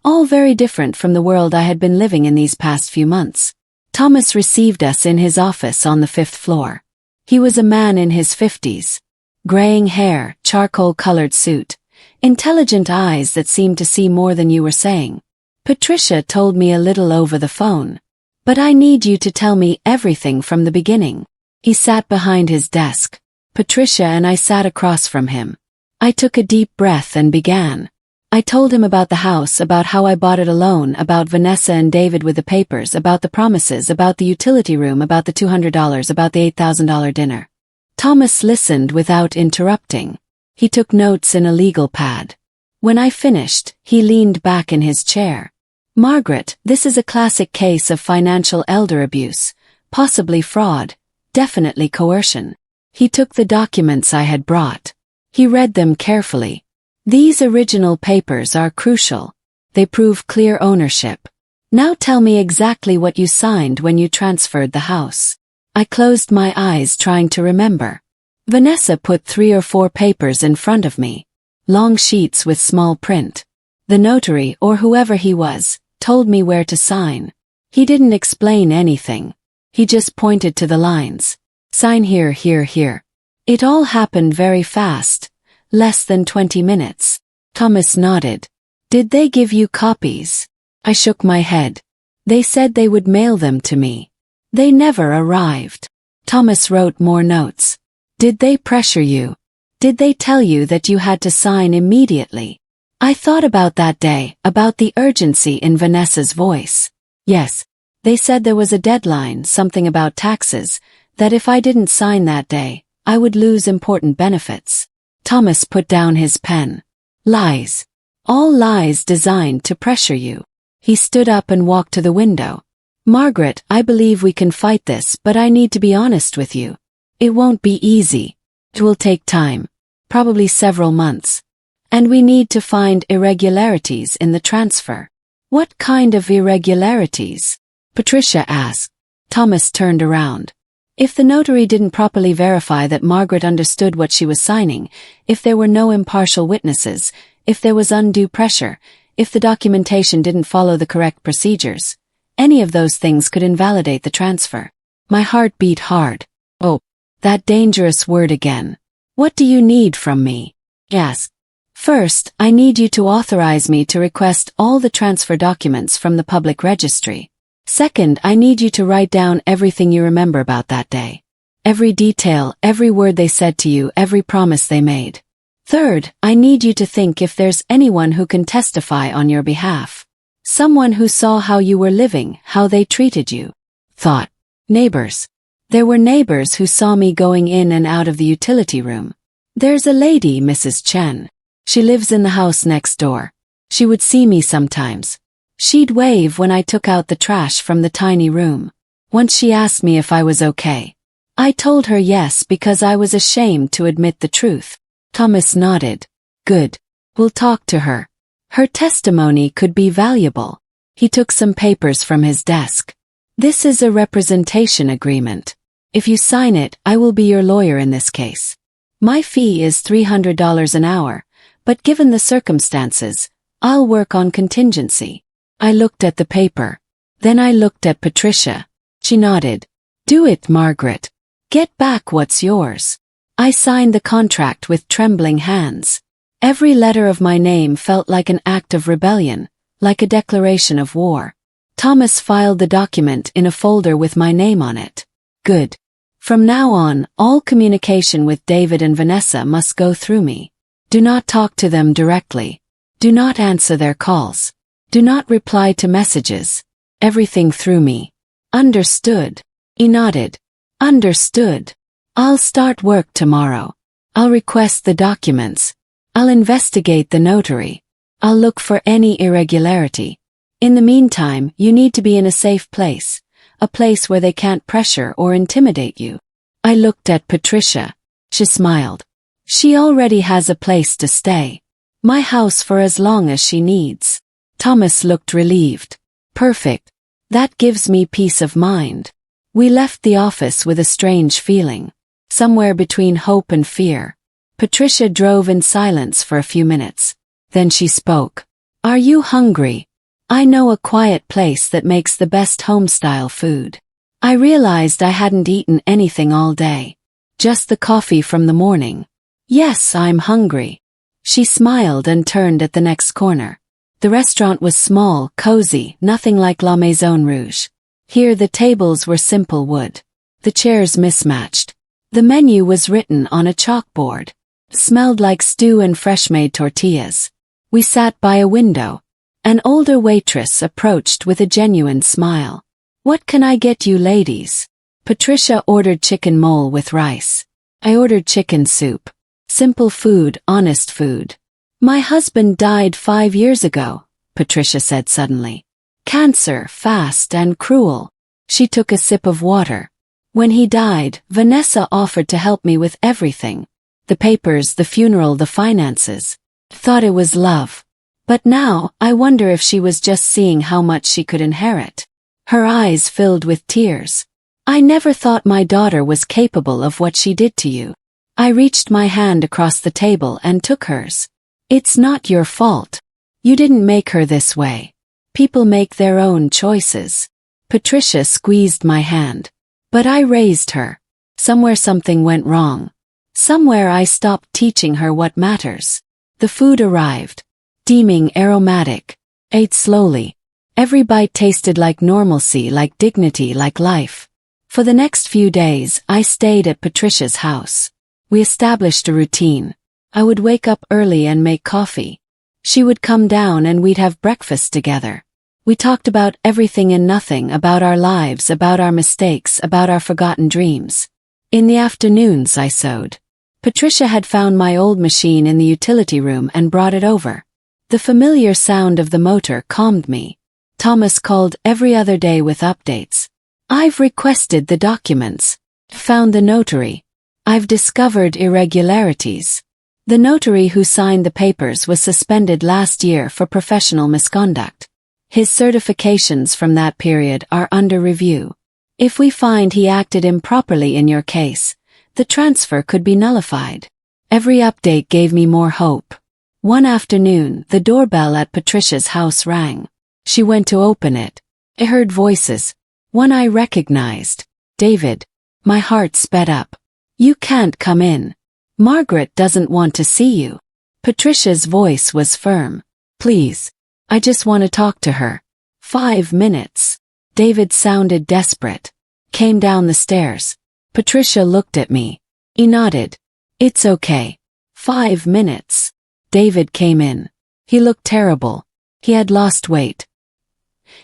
All very different from the world I had been living in these past few months. Thomas received us in his office on the 5th floor. He was a man in his 50s. Graying hair, charcoal-colored suit. Intelligent eyes that seemed to see more than you were saying. Patricia told me a little over the phone. But I need you to tell me everything from the beginning. He sat behind his desk. Patricia and I sat across from him. I took a deep breath and began. I told him about the house, about how I bought it alone, about Vanessa and David with the papers, about the promises, about the utility room, about the $200, about the $8,000 dinner. Thomas listened without interrupting. He took notes in a legal pad. When I finished, he leaned back in his chair. Margaret, this is a classic case of financial elder abuse, possibly fraud, definitely coercion. He took the documents I had brought. He read them carefully. These original papers are crucial. They prove clear ownership. Now tell me exactly what you signed when you transferred the house. I closed my eyes trying to remember. Vanessa put 3 or 4 papers in front of me. Long sheets with small print. The notary, or whoever he was, told me where to sign. He didn't explain anything. He just pointed to the lines. Sign here, here, here. It all happened very fast. Less than 20 minutes. Thomas nodded. Did they give you copies? I shook my head. They said they would mail them to me. They never arrived. Thomas wrote more notes. Did they pressure you? Did they tell you that you had to sign immediately? I thought about that day, about the urgency in Vanessa's voice. Yes. They said there was a deadline, something about taxes, that if I didn't sign that day, I would lose important benefits. Thomas put down his pen. Lies. All lies designed to pressure you. He stood up and walked to the window. Margaret, I believe we can fight this, but I need to be honest with you. It won't be easy. It will take time. Probably several months. And we need to find irregularities in the transfer. What kind of irregularities? Patricia asked. Thomas turned around. If the notary didn't properly verify that Margaret understood what she was signing, if there were no impartial witnesses, if there was undue pressure, if the documentation didn't follow the correct procedures, any of those things could invalidate the transfer. My heart beat hard. Oh, that dangerous word again. What do you need from me? Yes. First, I need you to authorize me to request all the transfer documents from the public registry. Second, I need you to write down everything you remember about that day. Every detail, every word they said to you, every promise they made. Third, I need you to think if there's anyone who can testify on your behalf. Someone who saw how you were living, how they treated you. Thought. Neighbors. There were neighbors who saw me going in and out of the utility room. There's a lady, Mrs. Chen. She lives in the house next door. She would see me sometimes. She'd wave when I took out the trash from the tiny room. Once she asked me if I was okay. I told her yes because I was ashamed to admit the truth. Thomas nodded. Good. We'll talk to her. Her testimony could be valuable. He took some papers from his desk. This is a representation agreement. If you sign it, I will be your lawyer in this case. My fee is $300 an hour, but given the circumstances, I'll work on contingency. I looked at the paper. Then I looked at Patricia. She nodded. Do it, Margaret. Get back what's yours. I signed the contract with trembling hands. Every letter of my name felt like an act of rebellion, like a declaration of war. Thomas filed the document in a folder with my name on it. Good. From now on, all communication with David and Vanessa must go through me. Do not talk to them directly. Do not answer their calls. Do not reply to messages. Everything through me. Understood. He nodded. Understood. I'll start work tomorrow. I'll request the documents. I'll investigate the notary. I'll look for any irregularity. In the meantime, you need to be in a safe place, a place where they can't pressure or intimidate you. I looked at Patricia. She smiled. She already has a place to stay. My house for as long as she needs. Thomas looked relieved. Perfect. That gives me peace of mind. We left the office with a strange feeling, somewhere between hope and fear. Patricia drove in silence for a few minutes. Then she spoke. Are you hungry? I know a quiet place that makes the best home-style food. I realized I hadn't eaten anything all day. Just the coffee from the morning. Yes, I'm hungry. She smiled and turned at the next corner. The restaurant was small, cozy, nothing like La Maison Rouge. Here the tables were simple wood. The chairs mismatched. The menu was written on a chalkboard. It smelled like stew and fresh-made tortillas. We sat by a window. An older waitress approached with a genuine smile. What can I get you ladies? Patricia ordered chicken mole with rice. I ordered chicken soup. Simple food, honest food. My husband died 5 years ago, Patricia said suddenly. Cancer, fast and cruel. She took a sip of water. When he died, Vanessa offered to help me with everything. The papers, the funeral, the finances. Thought it was love. But now, I wonder if she was just seeing how much she could inherit. Her eyes filled with tears. I never thought my daughter was capable of what she did to you. I reached my hand across the table and took hers. It's not your fault. You didn't make her this way. People make their own choices. Patricia squeezed my hand. But I raised her. Somewhere something went wrong. Somewhere I stopped teaching her what matters. The food arrived. Steaming, aromatic. Ate slowly. Every bite tasted like normalcy, like dignity, like life. For the next few days, I stayed at Patricia's house. We established a routine. I would wake up early and make coffee. She would come down and we'd have breakfast together. We talked about everything and nothing, about our lives, about our mistakes, about our forgotten dreams. In the afternoons I sewed. Patricia had found my old machine in the utility room and brought it over. The familiar sound of the motor calmed me. Thomas called every other day with updates. I've requested the documents. Found the notary. I've discovered irregularities. The notary who signed the papers was suspended last year for professional misconduct. His certifications from that period are under review. If we find he acted improperly in your case, the transfer could be nullified. Every update gave me more hope. One afternoon, the doorbell at Patricia's house rang. She went to open it. I heard voices. One I recognized. David. My heart sped up. You can't come in. Margaret doesn't want to see you. Patricia's voice was firm. Please. I just want to talk to her. 5 minutes. David sounded desperate. Came down the stairs. Patricia looked at me. He nodded. It's okay. 5 minutes. David came in. He looked terrible. He had lost weight.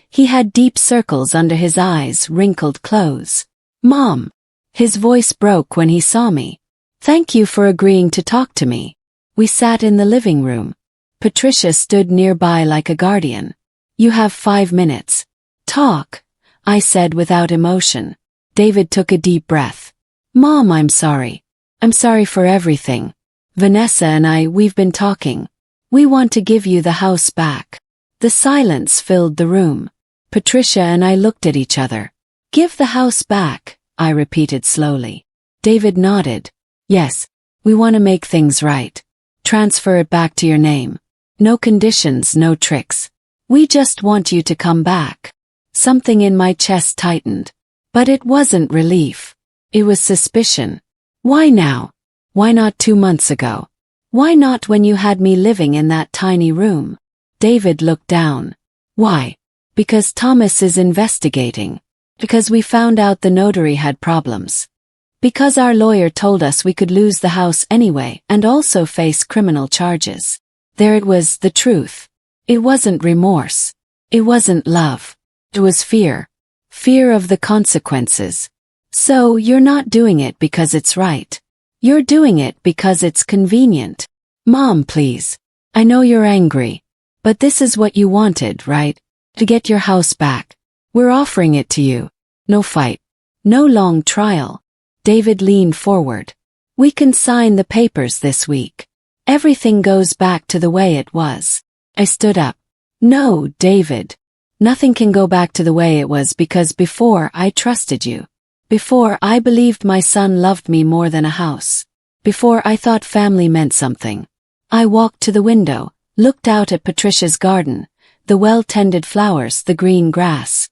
He had deep circles under his eyes, wrinkled clothes. Mom. His voice broke when he saw me. Thank you for agreeing to talk to me. We sat in the living room. Patricia stood nearby like a guardian. You have 5 minutes. Talk, I said without emotion. David took a deep breath. Mom, I'm sorry. I'm sorry for everything. Vanessa and we've been talking. We want to give you the house back. The silence filled the room. Patricia and I looked at each other. Give the house back, I repeated slowly. David nodded. Yes, We want to make things right. Transfer it back to your name. No conditions, no tricks. We just want you to come back. Something in my chest tightened. But it wasn't relief. It was suspicion. Why now? Why not 2 months ago? Why not when you had me living in that tiny room? David looked down. Why? Because Thomas is investigating. Because we found out the notary had problems. Because our lawyer told us we could lose the house anyway and also face criminal charges. There it was, the truth. It wasn't remorse. It wasn't love. It was fear. Fear of the consequences. So you're not doing it because it's right. You're doing it because it's convenient. Mom, please. I know you're angry. But this is what you wanted, right? To get your house back. We're offering it to you. No fight. No long trial. David leaned forward. We can sign the papers this week. Everything goes back to the way it was. I stood up. No, David. Nothing can go back to the way it was because before I trusted you. Before I believed my son loved me more than a house. Before I thought family meant something. I walked to the window, looked out at Patricia's garden, the well-tended flowers, the green grass.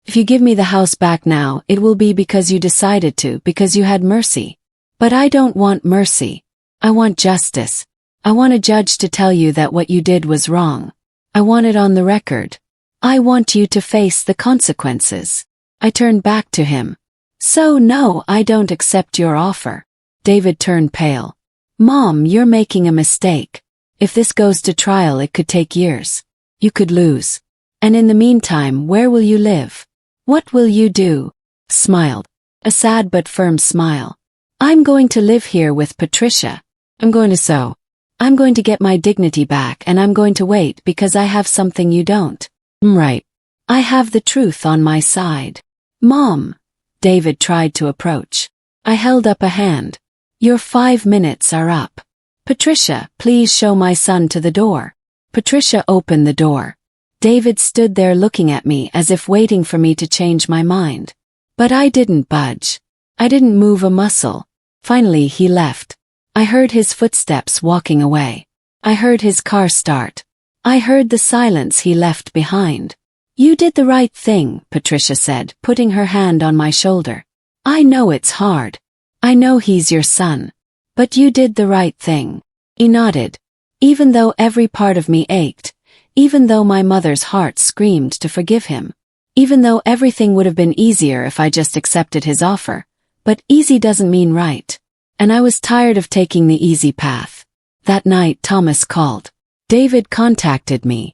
If you give me the house back now, it will be because you decided to, because you had mercy. But I don't want mercy. I want justice. I want a judge to tell you that what you did was wrong. I want it on the record. I want you to face the consequences. I turned back to him. So no, I don't accept your offer. David turned pale. Mom, you're making a mistake. If this goes to trial, it could take years. You could lose. And in the meantime, where will you live? What will you do? Smiled. A sad but firm smile. I'm going to live here with Patricia. I'm going to sew. I'm going to get my dignity back and I'm going to wait because I have something you don't. Right. I have the truth on my side. Mom. David tried to approach. I held up a hand. Your 5 minutes are up. Patricia, please show my son to the door. Patricia opened the door. David stood there looking at me as if waiting for me to change my mind. But I didn't budge. I didn't move a muscle. Finally he left. I heard his footsteps walking away. I heard his car start. I heard the silence he left behind. You did the right thing, Patricia said, putting her hand on my shoulder. I know it's hard. I know he's your son. But you did the right thing. He nodded. Even though every part of me ached, even though my mother's heart screamed to forgive him, even though everything would have been easier if I just accepted his offer, but easy doesn't mean right. And I was tired of taking the easy path. That night Thomas called. David contacted me.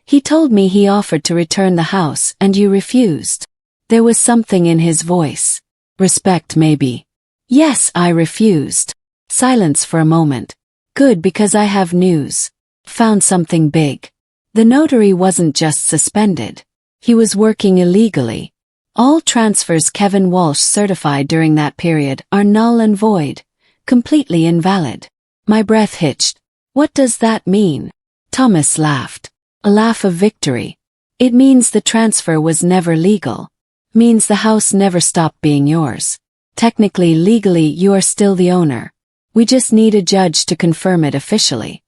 He told me he offered to return the house and you refused. There was something in his voice. Respect maybe. Yes, I refused. Silence for a moment. Good, because I have news. Found something big. The notary wasn't just suspended. He was working illegally. All transfers Kevin Walsh certified during that period are null and void. Completely invalid. My breath hitched. What does that mean? Thomas laughed. A laugh of victory. It means the transfer was never legal. Means the house never stopped being yours. Technically, legally, you are still the owner. We just need a judge to confirm it officially.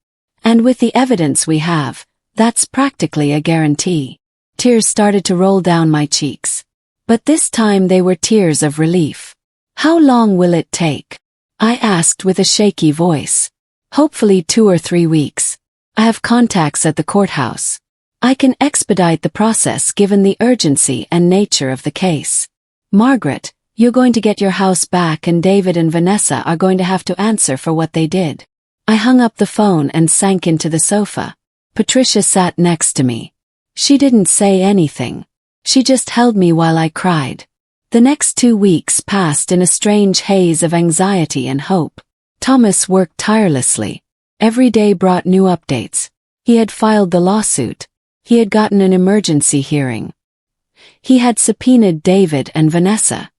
And with the evidence we have, that's practically a guarantee. Tears started to roll down my cheeks. But this time they were tears of relief. How long will it take? I asked with a shaky voice. Hopefully 2 or 3 weeks. I have contacts at the courthouse. I can expedite the process given the urgency and nature of the case. Margaret, you're going to get your house back and David and Vanessa are going to have to answer for what they did. I hung up the phone and sank into the sofa. Patricia sat next to me. She didn't say anything. She just held me while I cried. The next 2 weeks passed in a strange haze of anxiety and hope. Thomas worked tirelessly. Every day brought new updates. He had filed the lawsuit. He had gotten an emergency hearing. He had subpoenaed David and Vanessa.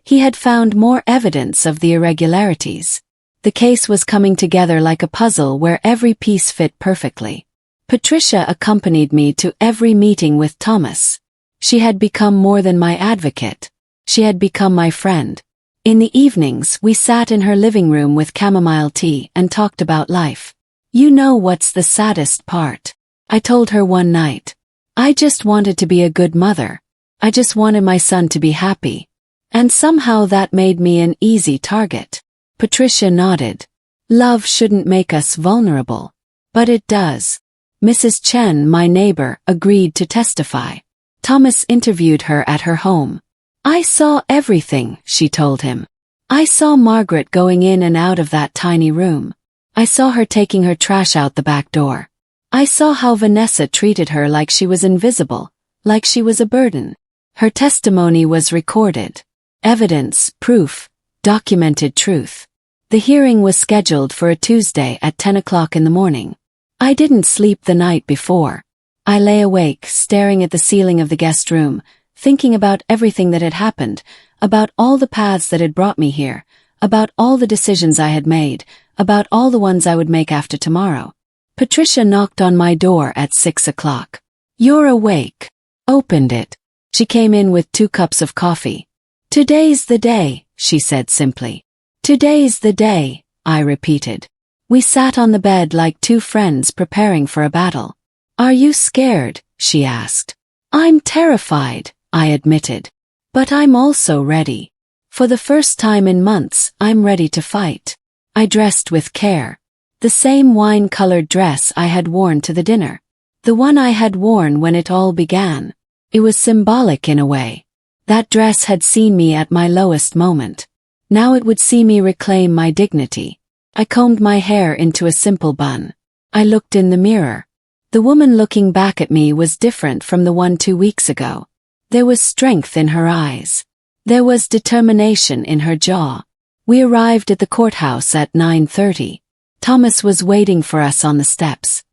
He had found more evidence of the irregularities. The case was coming together like a puzzle where every piece fit perfectly. Patricia accompanied me to every meeting with Thomas. She had become more than my advocate. She had become my friend. In the evenings, we sat in her living room with chamomile tea and talked about life. You know what's the saddest part? I told her one night. I just wanted to be a good mother. I just wanted my son to be happy. And somehow that made me an easy target. Patricia nodded. Love shouldn't make us vulnerable. But it does. Mrs. Chen, my neighbor, agreed to testify. Thomas interviewed her at her home. I saw everything, she told him. I saw Margaret going in and out of that tiny room. I saw her taking her trash out the back door. I saw how Vanessa treated her like she was invisible, like she was a burden. Her testimony was recorded. Evidence, proof, documented truth. The hearing was scheduled for a Tuesday at 10 o'clock in the morning. I didn't sleep the night before. I lay awake, staring at the ceiling of the guest room, thinking about everything that had happened, about all the paths that had brought me here, about all the decisions I had made, about all the ones I would make after tomorrow. Patricia knocked on my door at 6 o'clock. You're awake. Opened it. She came in with 2 cups of coffee. Today's the day, she said simply. Today's the day, I repeated. We sat on the bed like 2 friends preparing for a battle. Are you scared? She asked. I'm terrified, I admitted. But I'm also ready. For the first time in months, I'm ready to fight. I dressed with care. The same wine-colored dress I had worn to the dinner. The one I had worn when it all began. It was symbolic in a way. That dress had seen me at my lowest moment. Now it would see me reclaim my dignity. I combed my hair into a simple bun. I looked in the mirror. The woman looking back at me was different from the one 2 weeks ago. There was strength in her eyes. There was determination in her jaw. We arrived at the courthouse at 9:30. Thomas was waiting for us on the steps.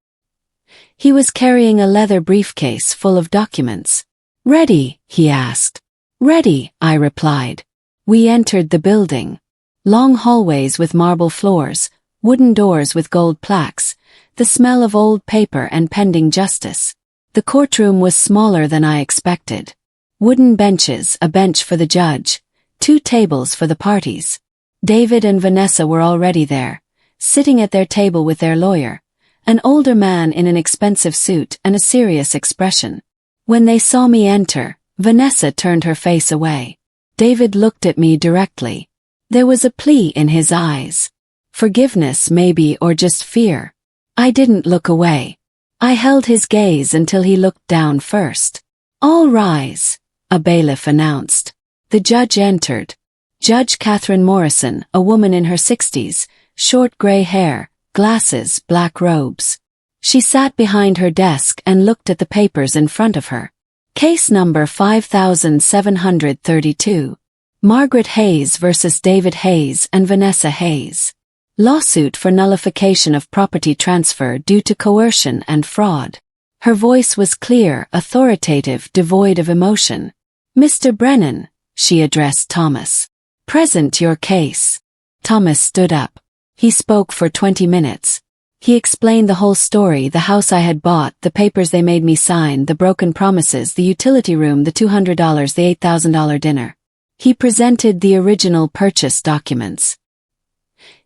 He was carrying a leather briefcase full of documents. Ready? He asked. Ready, I replied. We entered the building. Long hallways with marble floors, wooden doors with gold plaques, the smell of old paper and pending justice. The courtroom was smaller than I expected. Wooden benches, a bench for the judge, 2 tables for the parties. David and Vanessa were already there, sitting at their table with their lawyer, an older man in an expensive suit and a serious expression. When they saw me enter, Vanessa turned her face away. David looked at me directly. There was a plea in his eyes. Forgiveness maybe, or just fear. I didn't look away. I held his gaze until he looked down first. All rise, a bailiff announced. The judge entered. Judge Catherine Morrison, a woman in her 60s, short gray hair, glasses, black robes. She sat behind her desk and looked at the papers in front of her. Case number 5732. Margaret Hayes versus David Hayes and Vanessa Hayes. Lawsuit for nullification of property transfer due to coercion and fraud. Her voice was clear, authoritative, devoid of emotion. Mr. Brennan, she addressed Thomas. Present your case. Thomas stood up. He spoke for 20 minutes. He explained the whole story, the house I had bought, the papers they made me sign, the broken promises, the utility room, the $200, the $8,000 dinner. He presented the original purchase documents.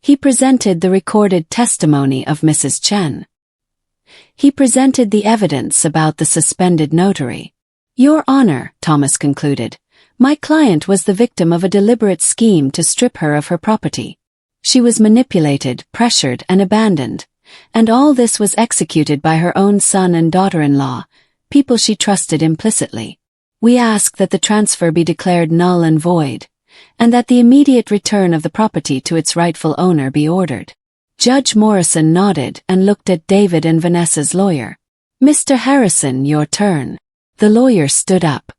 He presented the recorded testimony of Mrs. Chen. He presented the evidence about the suspended notary. Your Honor, Thomas concluded, my client was the victim of a deliberate scheme to strip her of her property. She was manipulated, pressured, and abandoned. And all this was executed by her own son and daughter-in-law, people she trusted implicitly. We ask that the transfer be declared null and void, and that the immediate return of the property to its rightful owner be ordered. Judge Morrison nodded and looked at David and Vanessa's lawyer. Mr. Harrison, your turn. The lawyer stood up.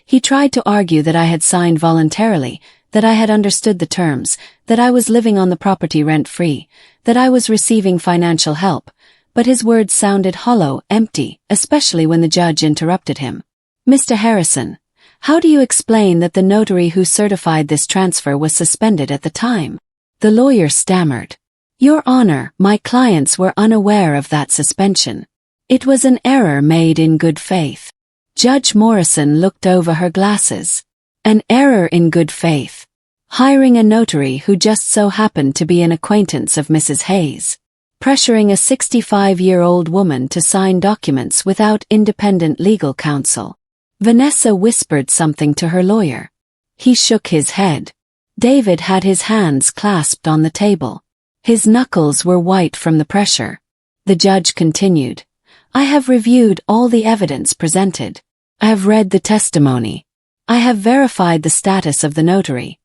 He tried to argue that I had signed voluntarily, that I had understood the terms, that I was living on the property rent-free, that I was receiving financial help, but his words sounded hollow, empty, especially when the judge interrupted him. Mr. Harrison, how do you explain that the notary who certified this transfer was suspended at the time? The lawyer stammered. Your Honor, my clients were unaware of that suspension. It was an error made in good faith. Judge Morrison looked over her glasses. An error in good faith. hiring a notary who just so happened to be an acquaintance of Mrs. Hayes, pressuring a 65-year-old woman to sign documents without independent legal counsel. Vanessa whispered something to her lawyer. He shook his head. David had his hands clasped on the table. His knuckles were white from the pressure. The judge continued, "I have reviewed all the evidence presented. I have read the testimony. I have verified the status of the notary,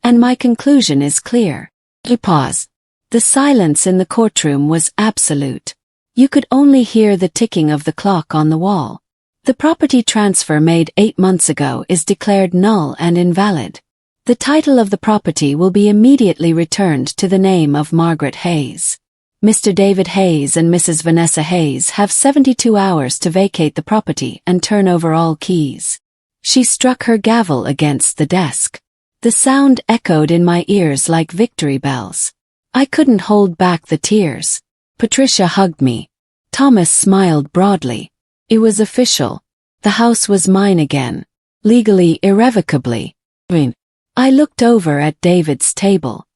and my conclusion is clear." He paused. The silence in the courtroom was absolute. You could only hear the ticking of the clock on the wall. The property transfer made 8 months ago is declared null and invalid. The title of the property will be immediately returned to the name of Margaret Hayes. Mr. David Hayes and Mrs. Vanessa Hayes have 72 hours to vacate the property and turn over all keys. She struck her gavel against the desk. The sound echoed in my ears like victory bells. I couldn't hold back the tears. Patricia hugged me. Thomas smiled broadly. It was official. The house was mine again. Legally, irrevocably. I looked over at David's table.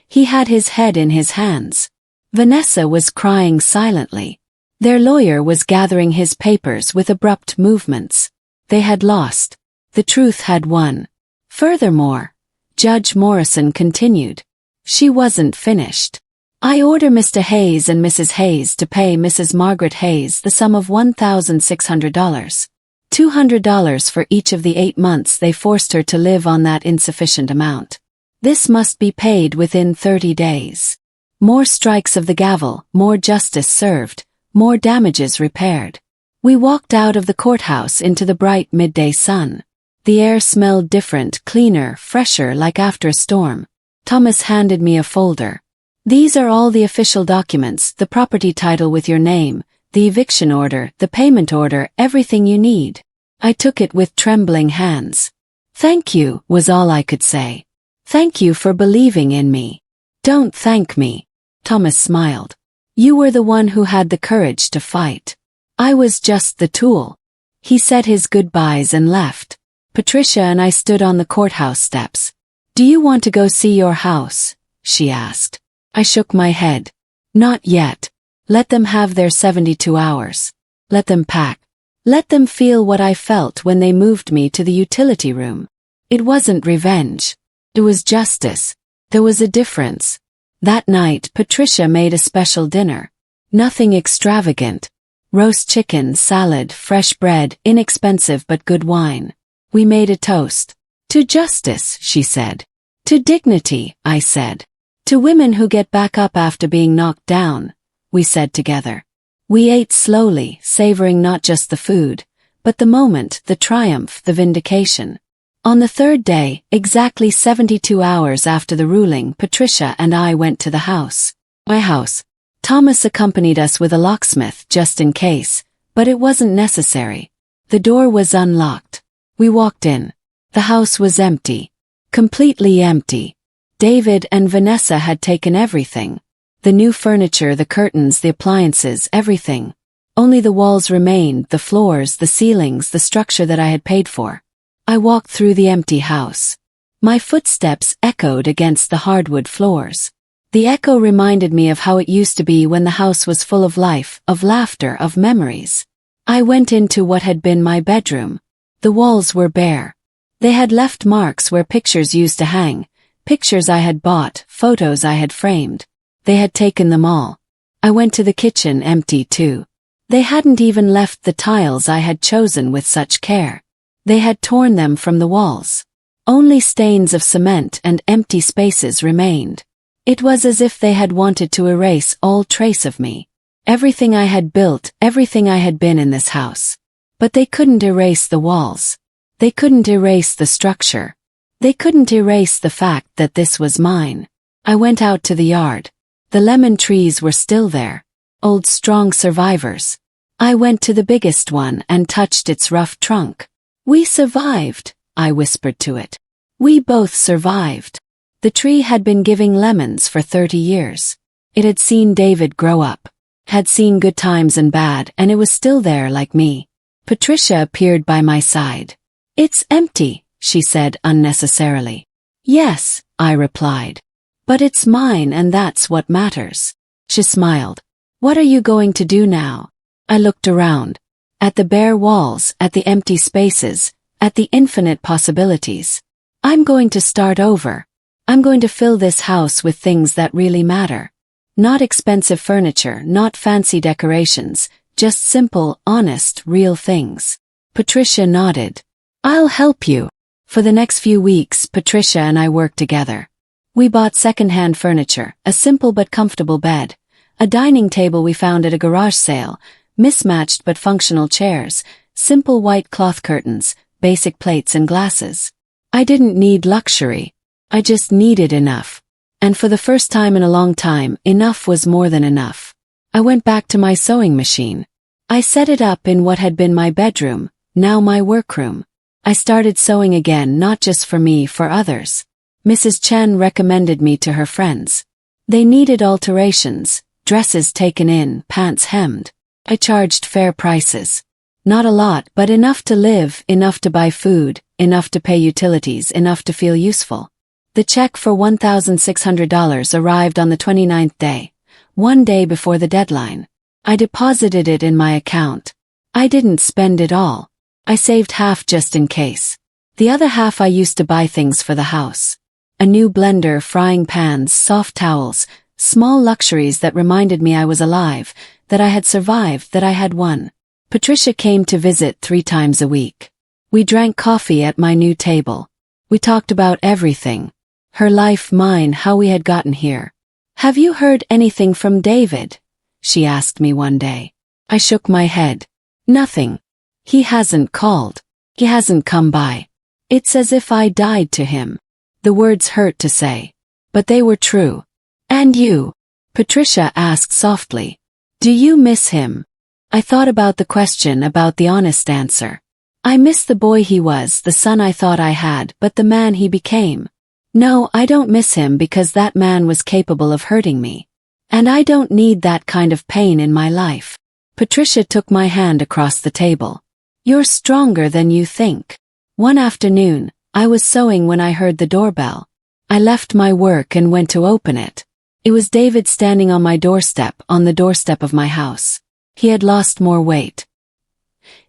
He had his head in his hands. Vanessa was crying silently. Their lawyer was gathering his papers with abrupt movements. They had lost. The truth had won. Furthermore, Judge Morrison continued. She wasn't finished. I order Mr. Hayes and Mrs. Hayes to pay Mrs. Margaret Hayes the sum of $1,600. $200 for each of the 8 months they forced her to live on that insufficient amount. This must be paid within 30 days. More strikes of the gavel, more justice served, more damages repaired. We walked out of the courthouse into the bright midday sun. The air smelled different, cleaner, fresher, like after a storm. Thomas handed me a folder. These are all the official documents, the property title with your name, the eviction order, the payment order, everything you need. I took it with trembling hands. Thank you, was all I could say. Thank you for believing in me. Don't thank me. Thomas smiled. You were the one who had the courage to fight. I was just the tool. He said his goodbyes and left. Patricia and I stood on the courthouse steps. Do you want to go see your house? She asked. I shook my head. Not yet. Let them have their 72 hours. Let them pack. Let them feel what I felt when they moved me to the utility room. It wasn't revenge. It was justice. There was a difference. That night, Patricia made a special dinner. Nothing extravagant. Roast chicken, salad, fresh bread, inexpensive but good wine. We made a toast. To justice, she said. To dignity, I said. To women who get back up after being knocked down, we said together. We ate slowly, savoring not just the food, but the moment, the triumph, the vindication. On the third day, exactly 72 hours after the ruling, Patricia and I went to the house. My house. Thomas accompanied us with a locksmith just in case, but it wasn't necessary. The door was unlocked. We walked in. The house was empty. Completely empty. David and Vanessa had taken everything. The new furniture, the curtains, the appliances, everything. Only the walls remained, the floors, the ceilings, the structure that I had paid for. I walked through the empty house. My footsteps echoed against the hardwood floors. The echo reminded me of how it used to be when the house was full of life, of laughter, of memories. I went into what had been my bedroom. The walls were bare. They had left marks where pictures used to hang, pictures I had bought, photos I had framed. They had taken them all. I went to the kitchen, empty too. They hadn't even left the tiles I had chosen with such care. They had torn them from the walls. Only stains of cement and empty spaces remained. It was as if they had wanted to erase all trace of me. Everything I had built, everything I had been in this house. But they couldn't erase the walls. They couldn't erase the structure. They couldn't erase the fact that this was mine. I went out to the yard. The lemon trees were still there. Old strong survivors. I went to the biggest one and touched its rough trunk. We survived, I whispered to it. We both survived. The tree had been giving lemons for 30 years. It had seen David grow up. Had seen good times and bad, and it was still there like me. Patricia appeared by my side. It's empty, she said unnecessarily. Yes, I replied. But it's mine and that's what matters. She smiled. What are you going to do now? I looked around. At the bare walls, at the empty spaces, at the infinite possibilities. I'm going to start over. I'm going to fill this house with things that really matter. Not expensive furniture, not fancy decorations, just simple, honest, real things. Patricia nodded. I'll help you. For the next few weeks, Patricia and I worked together. We bought second-hand furniture, a simple but comfortable bed, a dining table we found at a garage sale, mismatched but functional chairs, simple white cloth curtains, basic plates and glasses. I didn't need luxury. I just needed enough. And for the first time in a long time, enough was more than enough. I went back to my sewing machine. I set it up in what had been my bedroom, now my workroom. I started sewing again, not just for me, for others. Mrs. Chen recommended me to her friends. They needed alterations, dresses taken in, pants hemmed. I charged fair prices. Not a lot, but enough to live, enough to buy food, enough to pay utilities, enough to feel useful. The check for $1,600 arrived on the 29th day, one day before the deadline. I deposited it in my account. I didn't spend it all. I saved half just in case. The other half I used to buy things for the house. A new blender, frying pans, soft towels, small luxuries that reminded me I was alive, that I had survived, that I had won. Patricia came to visit 3 times a week. We drank coffee at my new table. We talked about everything. Her life, mine, how we had gotten here. Have you heard anything from David? She asked me one day. I shook my head. Nothing. He hasn't called. He hasn't come by. It's as if I died to him. The words hurt to say. But they were true. And you? Patricia asked softly. Do you miss him? I thought about the question, about the honest answer. I miss the boy he was, the son I thought I had, but the man he became. No, I don't miss him because that man was capable of hurting me. And I don't need that kind of pain in my life. Patricia took my hand across the table. You're stronger than you think. One afternoon, I was sewing when I heard the doorbell. I left my work and went to open it. It was David standing on my doorstep, on the doorstep of my house. He had lost more weight.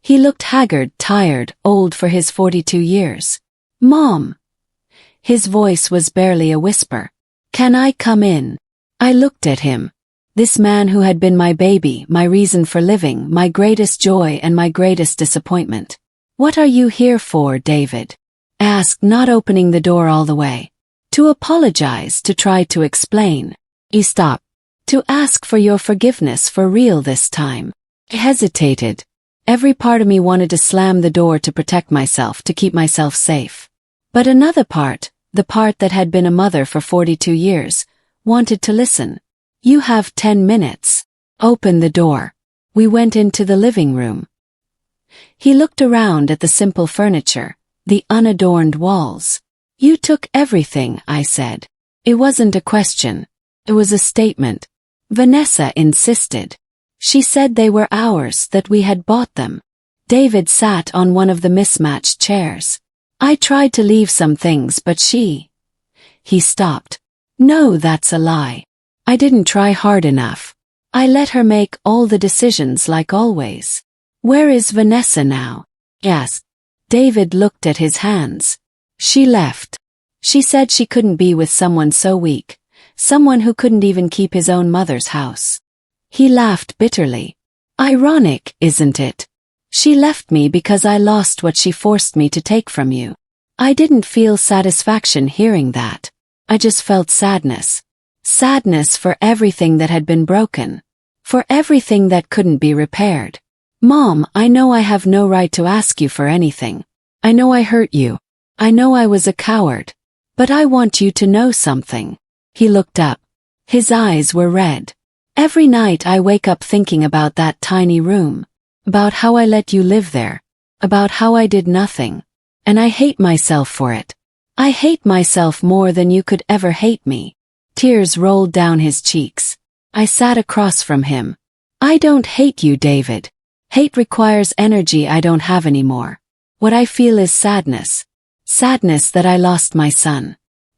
He looked haggard, tired, old for his 42 years. Mom! His voice was barely a whisper. Can I come in? I looked at him. This man who had been my baby, my reason for living, my greatest joy and my greatest disappointment. What are you here for, David? I asked, not opening the door all the way. To apologize, to try to explain. He stopped. To ask for your forgiveness for real this time. I hesitated. Every part of me wanted to slam the door to protect myself, to keep myself safe. But another part, the part that had been a mother for 42 years, wanted to listen. You have 10 minutes. Open the door. We went into the living room. He looked around at the simple furniture, the unadorned walls. You took everything, I said. It wasn't a question. It was a statement. Vanessa insisted. She said they were ours, that we had bought them. David sat on one of the mismatched chairs. I tried to leave some things, but she... He stopped. No, that's a lie. I didn't try hard enough. I let her make all the decisions like always. Where is Vanessa now? Yes. David looked at his hands. She left. She said she couldn't be with someone so weak, someone who couldn't even keep his own mother's house. He laughed bitterly. Ironic, isn't it? She left me because I lost what she forced me to take from you. I didn't feel satisfaction hearing that. I just felt sadness. Sadness for everything that had been broken. For everything that couldn't be repaired. Mom, I know I have no right to ask you for anything. I know I hurt you. I know I was a coward. But I want you to know something. He looked up. His eyes were red. Every night I wake up thinking about that tiny room. About how I let you live there. About how I did nothing. And I hate myself for it. I hate myself more than you could ever hate me. Tears rolled down his cheeks. I sat across from him. I don't hate you, David. Hate requires energy I don't have anymore. What I feel is sadness. Sadness that I lost my son.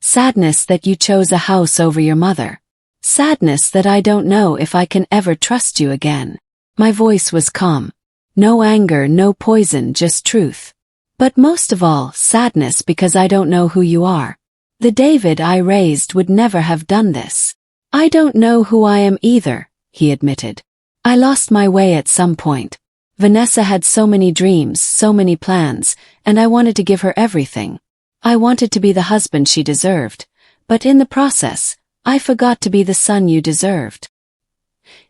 Sadness that you chose a house over your mother. Sadness that I don't know if I can ever trust you again. My voice was calm. No anger, no poison, just truth. But most of all, sadness because I don't know who you are. The David I raised would never have done this. I don't know who I am either, he admitted. I lost my way at some point. Vanessa had so many dreams, so many plans, and I wanted to give her everything. I wanted to be the husband she deserved, but in the process, I forgot to be the son you deserved.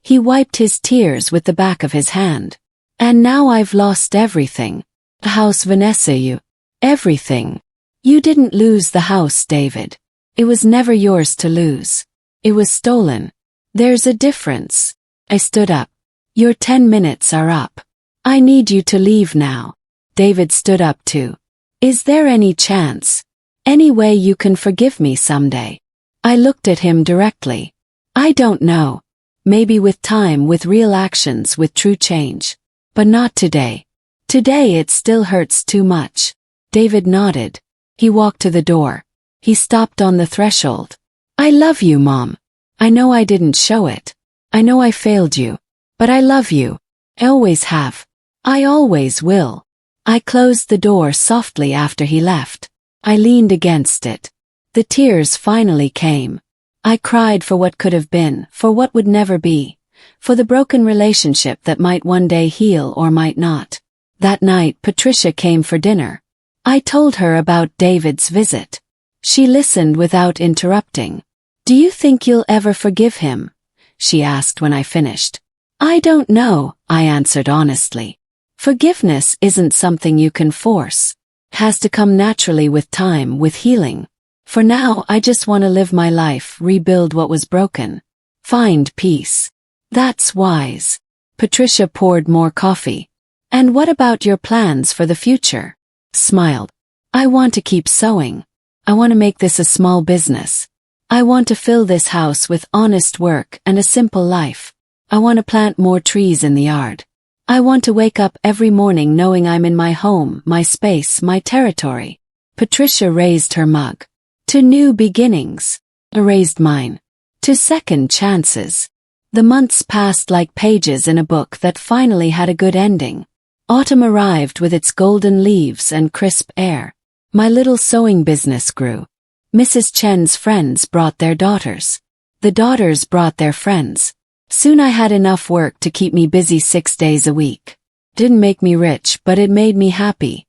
He wiped his tears with the back of his hand. And now I've lost everything. The house, Vanessa, everything. You didn't lose the house, David. It was never yours to lose. It was stolen. There's a difference. I stood up. Your 10 minutes are up. I need you to leave now. David stood up too. Is there any chance? Any way you can forgive me someday? I looked at him directly. I don't know. Maybe with time, with real actions, with true change. But not today. Today it still hurts too much. David nodded. He walked to the door. He stopped on the threshold. I love you, Mom. I know I didn't show it. I know I failed you. But I love you. I always have. I always will. I closed the door softly after he left. I leaned against it. The tears finally came. I cried for what could have been, for what would never be, for the broken relationship that might one day heal or might not. That night, Patricia came for dinner. I told her about David's visit. She listened without interrupting. Do you think you'll ever forgive him? She asked when I finished. I don't know, I answered honestly. Forgiveness isn't something you can force. It has to come naturally with time, with healing. For now, I just want to live my life, rebuild what was broken. Find peace. That's wise. Patricia poured more coffee. And what about your plans for the future? Smiled. I want to keep sewing. I want to make this a small business. I want to fill this house with honest work and a simple life. I want to plant more trees in the yard. I want to wake up every morning knowing I'm in my home, my space, my territory. Patricia raised her mug. To new beginnings. I raised mine. To second chances. The months passed like pages in a book that finally had a good ending. Autumn arrived with its golden leaves and crisp air. My little sewing business grew. Mrs. Chen's friends brought their daughters. The daughters brought their friends. Soon I had enough work to keep me busy 6 days a week. Didn't make me rich, but it made me happy.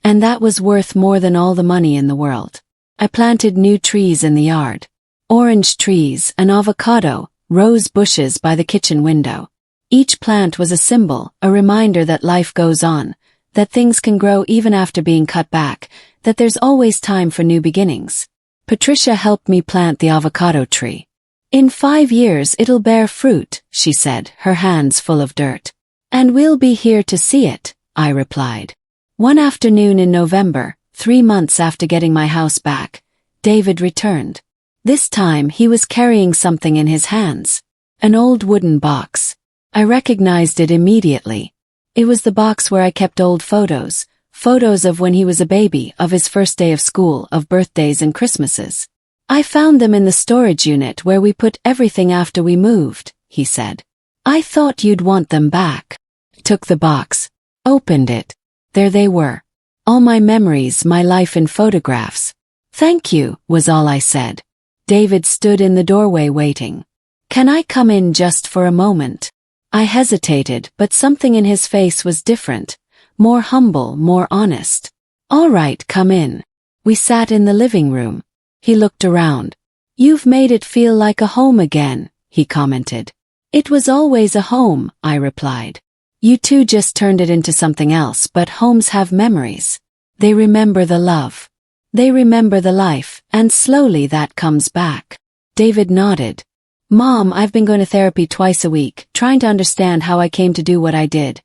And that was worth more than all the money in the world. I planted new trees in the yard. Orange trees, an avocado, rose bushes by the kitchen window. Each plant was a symbol, a reminder that life goes on, that things can grow even after being cut back, that there's always time for new beginnings. Patricia helped me plant the avocado tree. In 5 years it'll bear fruit, she said, her hands full of dirt. And we'll be here to see it, I replied. One afternoon in November, 3 months after getting my house back, David returned. This time he was carrying something in his hands. An old wooden box. I recognized it immediately. It was the box where I kept old photos. Photos of when he was a baby, of his first day of school, of birthdays and Christmases. I found them in the storage unit where we put everything after we moved, he said. I thought you'd want them back. Took the box. Opened it. There they were. All my memories, my life in photographs. Thank you, was all I said. David stood in the doorway waiting. Can I come in just for a moment? I hesitated, but something in his face was different. More humble, more honest. All right, come in. We sat in the living room. He looked around. You've made it feel like a home again, he commented. It was always a home, I replied. You two just turned it into something else, but homes have memories. They remember the love. They remember the life, and slowly that comes back. David nodded. Mom, I've been going to therapy twice a week, trying to understand how I came to do what I did.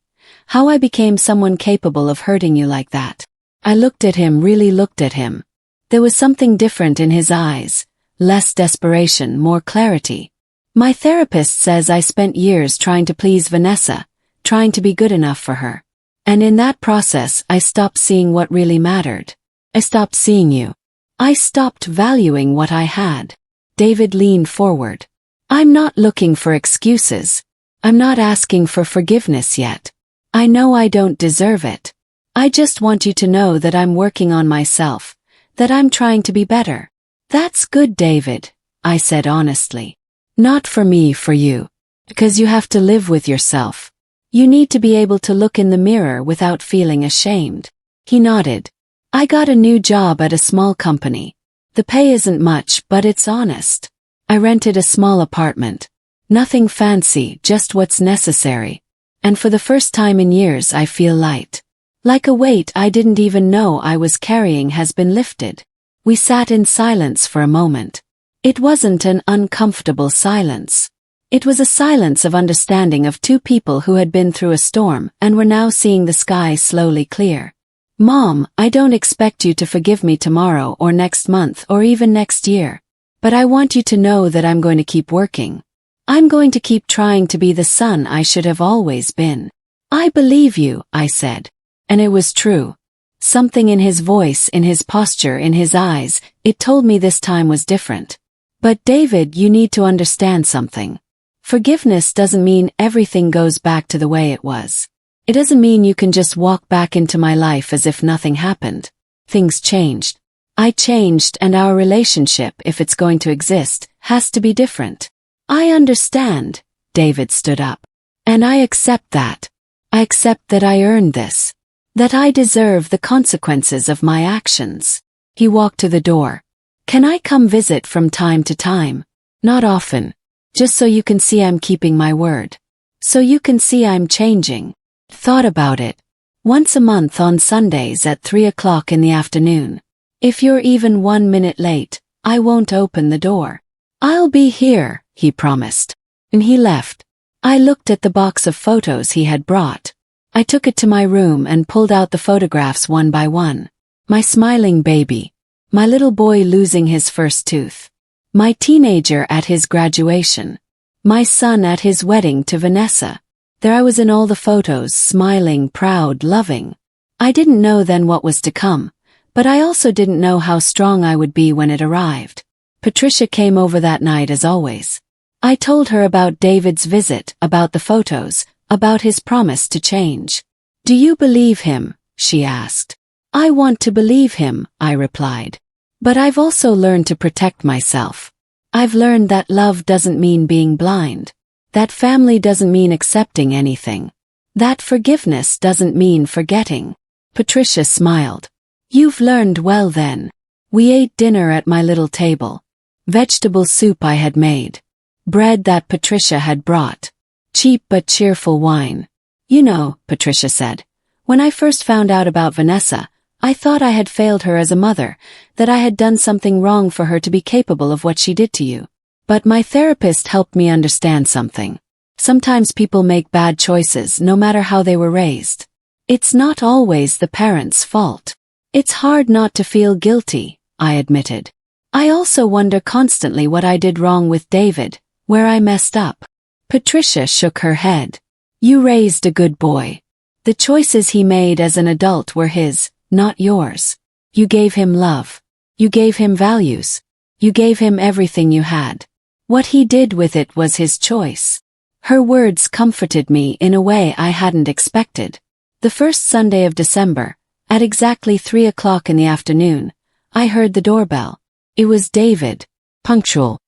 How I became someone capable of hurting you like that. I looked at him, really looked at him. There was something different in his eyes. Less desperation, more clarity. My therapist says I spent years trying to please Vanessa, trying to be good enough for her. And in that process, I stopped seeing what really mattered. I stopped seeing you. I stopped valuing what I had. David leaned forward. I'm not looking for excuses. I'm not asking for forgiveness yet. I know I don't deserve it. I just want you to know that I'm working on myself, that I'm trying to be better. That's good, David, I said honestly. Not for me, for you. Because you have to live with yourself. You need to be able to look in the mirror without feeling ashamed. He nodded. I got a new job at a small company. The pay isn't much, but it's honest. I rented a small apartment. Nothing fancy, just what's necessary. And for the first time in years I feel light. Like a weight I didn't even know I was carrying has been lifted. We sat in silence for a moment. It wasn't an uncomfortable silence. It was a silence of understanding of two people who had been through a storm and were now seeing the sky slowly clear. Mom, I don't expect you to forgive me tomorrow or next month or even next year. But I want you to know that I'm going to keep working. I'm going to keep trying to be the son I should have always been. I believe you, I said. And it was true. Something in his voice, in his posture, in his eyes, it told me this time was different. But David, you need to understand something. Forgiveness doesn't mean everything goes back to the way it was. It doesn't mean you can just walk back into my life as if nothing happened. Things changed. I changed, and our relationship, if it's going to exist, has to be different. I understand, David stood up. And I accept that. I accept that I earned this. That I deserve the consequences of my actions. He walked to the door. Can I come visit from time to time? Not often. Just so you can see I'm keeping my word. So you can see I'm changing. Thought about it. Once a month on Sundays at 3 o'clock in the afternoon. If you're even 1 minute late, I won't open the door. I'll be here, he promised. And he left. I looked at the box of photos he had brought. I took it to my room and pulled out the photographs one by one. My smiling baby. My little boy losing his first tooth. My teenager at his graduation. My son at his wedding to Vanessa. There I was in all the photos, smiling, proud, loving. I didn't know then what was to come. But I also didn't know how strong I would be when it arrived. Patricia came over that night as always. I told her about David's visit, about the photos, about his promise to change. Do you believe him? She asked. I want to believe him, I replied. But I've also learned to protect myself. I've learned that love doesn't mean being blind. That family doesn't mean accepting anything. That forgiveness doesn't mean forgetting. Patricia smiled. You've learned well then. We ate dinner at my little table. Vegetable soup I had made. Bread that Patricia had brought. Cheap but cheerful wine. You know, Patricia said, when I first found out about Vanessa, I thought I had failed her as a mother, that I had done something wrong for her to be capable of what she did to you. But my therapist helped me understand something. Sometimes people make bad choices no matter how they were raised. It's not always the parents' fault. It's hard not to feel guilty, I admitted. I also wonder constantly what I did wrong with David, where I messed up. Patricia shook her head. You raised a good boy. The choices he made as an adult were his, not yours. You gave him love. You gave him values. You gave him everything you had. What he did with it was his choice. Her words comforted me in a way I hadn't expected. The first Sunday of December, at exactly 3 o'clock in the afternoon, I heard the doorbell. It was David, punctual.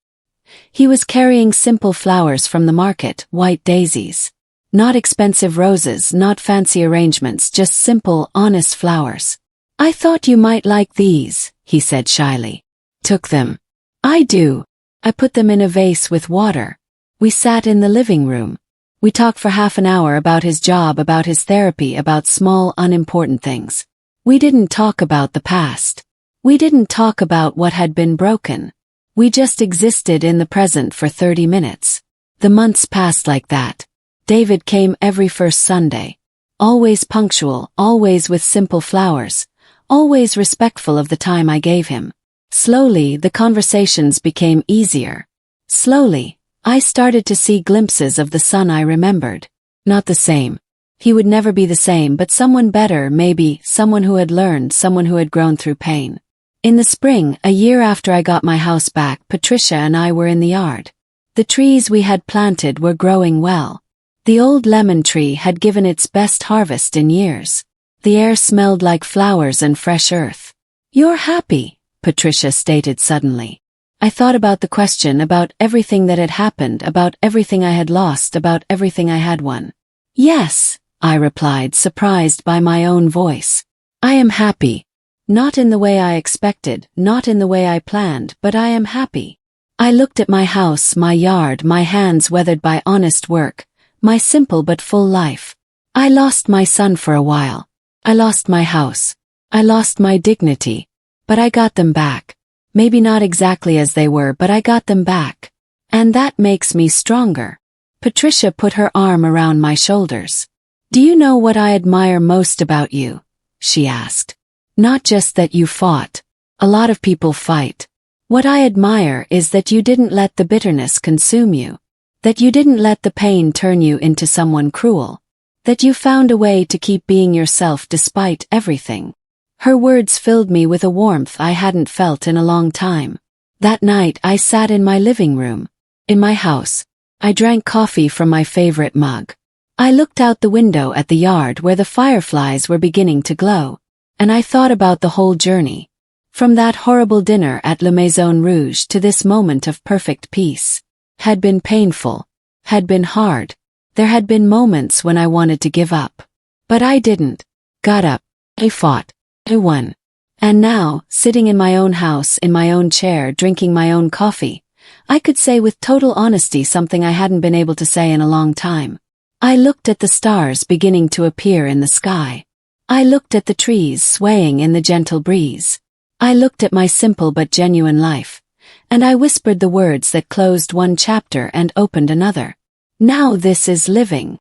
He was carrying simple flowers from the market, white daisies. Not expensive roses, not fancy arrangements, just simple, honest flowers. I thought you might like these, he said shyly. Took them. I do. I put them in a vase with water. We sat in the living room. We talked for half an hour about his job, about his therapy, about small, unimportant things. We didn't talk about the past. We didn't talk about what had been broken. We just existed in the present for 30 minutes. The months passed like that. David came every first Sunday. Always punctual, always with simple flowers, always respectful of the time I gave him. Slowly, the conversations became easier. Slowly, I started to see glimpses of the son I remembered. Not the same. He would never be the same, but someone better, maybe, someone who had learned, someone who had grown through pain. In the spring, a year after I got my house back, Patricia and I were in the yard. The trees we had planted were growing well. The old lemon tree had given its best harvest in years. The air smelled like flowers and fresh earth. "You're happy," Patricia stated suddenly. I thought about the question, about everything that had happened, about everything I had lost, about everything I had won. "Yes," I replied, surprised by my own voice. "I am happy. Not in the way I expected, not in the way I planned, but I am happy." I looked at my house, my yard, my hands weathered by honest work, my simple but full life. I lost my son for a while. I lost my house. I lost my dignity. But I got them back. Maybe not exactly as they were, but I got them back. And that makes me stronger. Patricia put her arm around my shoulders. "Do you know what I admire most about you?" she asked. "Not just that you fought. A lot of people fight. What I admire is that you didn't let the bitterness consume you. That you didn't let the pain turn you into someone cruel. That you found a way to keep being yourself despite everything." Her words filled me with a warmth I hadn't felt in a long time. That night I sat in my living room. In my house. I drank coffee from my favorite mug. I looked out the window at the yard where the fireflies were beginning to glow. And I thought about the whole journey. From that horrible dinner at La Maison Rouge to this moment of perfect peace. Had been painful. Had been hard. There had been moments when I wanted to give up. But I didn't. Got up. I fought. I won. And now, sitting in my own house, in my own chair, drinking my own coffee, I could say with total honesty something I hadn't been able to say in a long time. I looked at the stars beginning to appear in the sky. I looked at the trees swaying in the gentle breeze. I looked at my simple but genuine life. And I whispered the words that closed one chapter and opened another. Now this is living.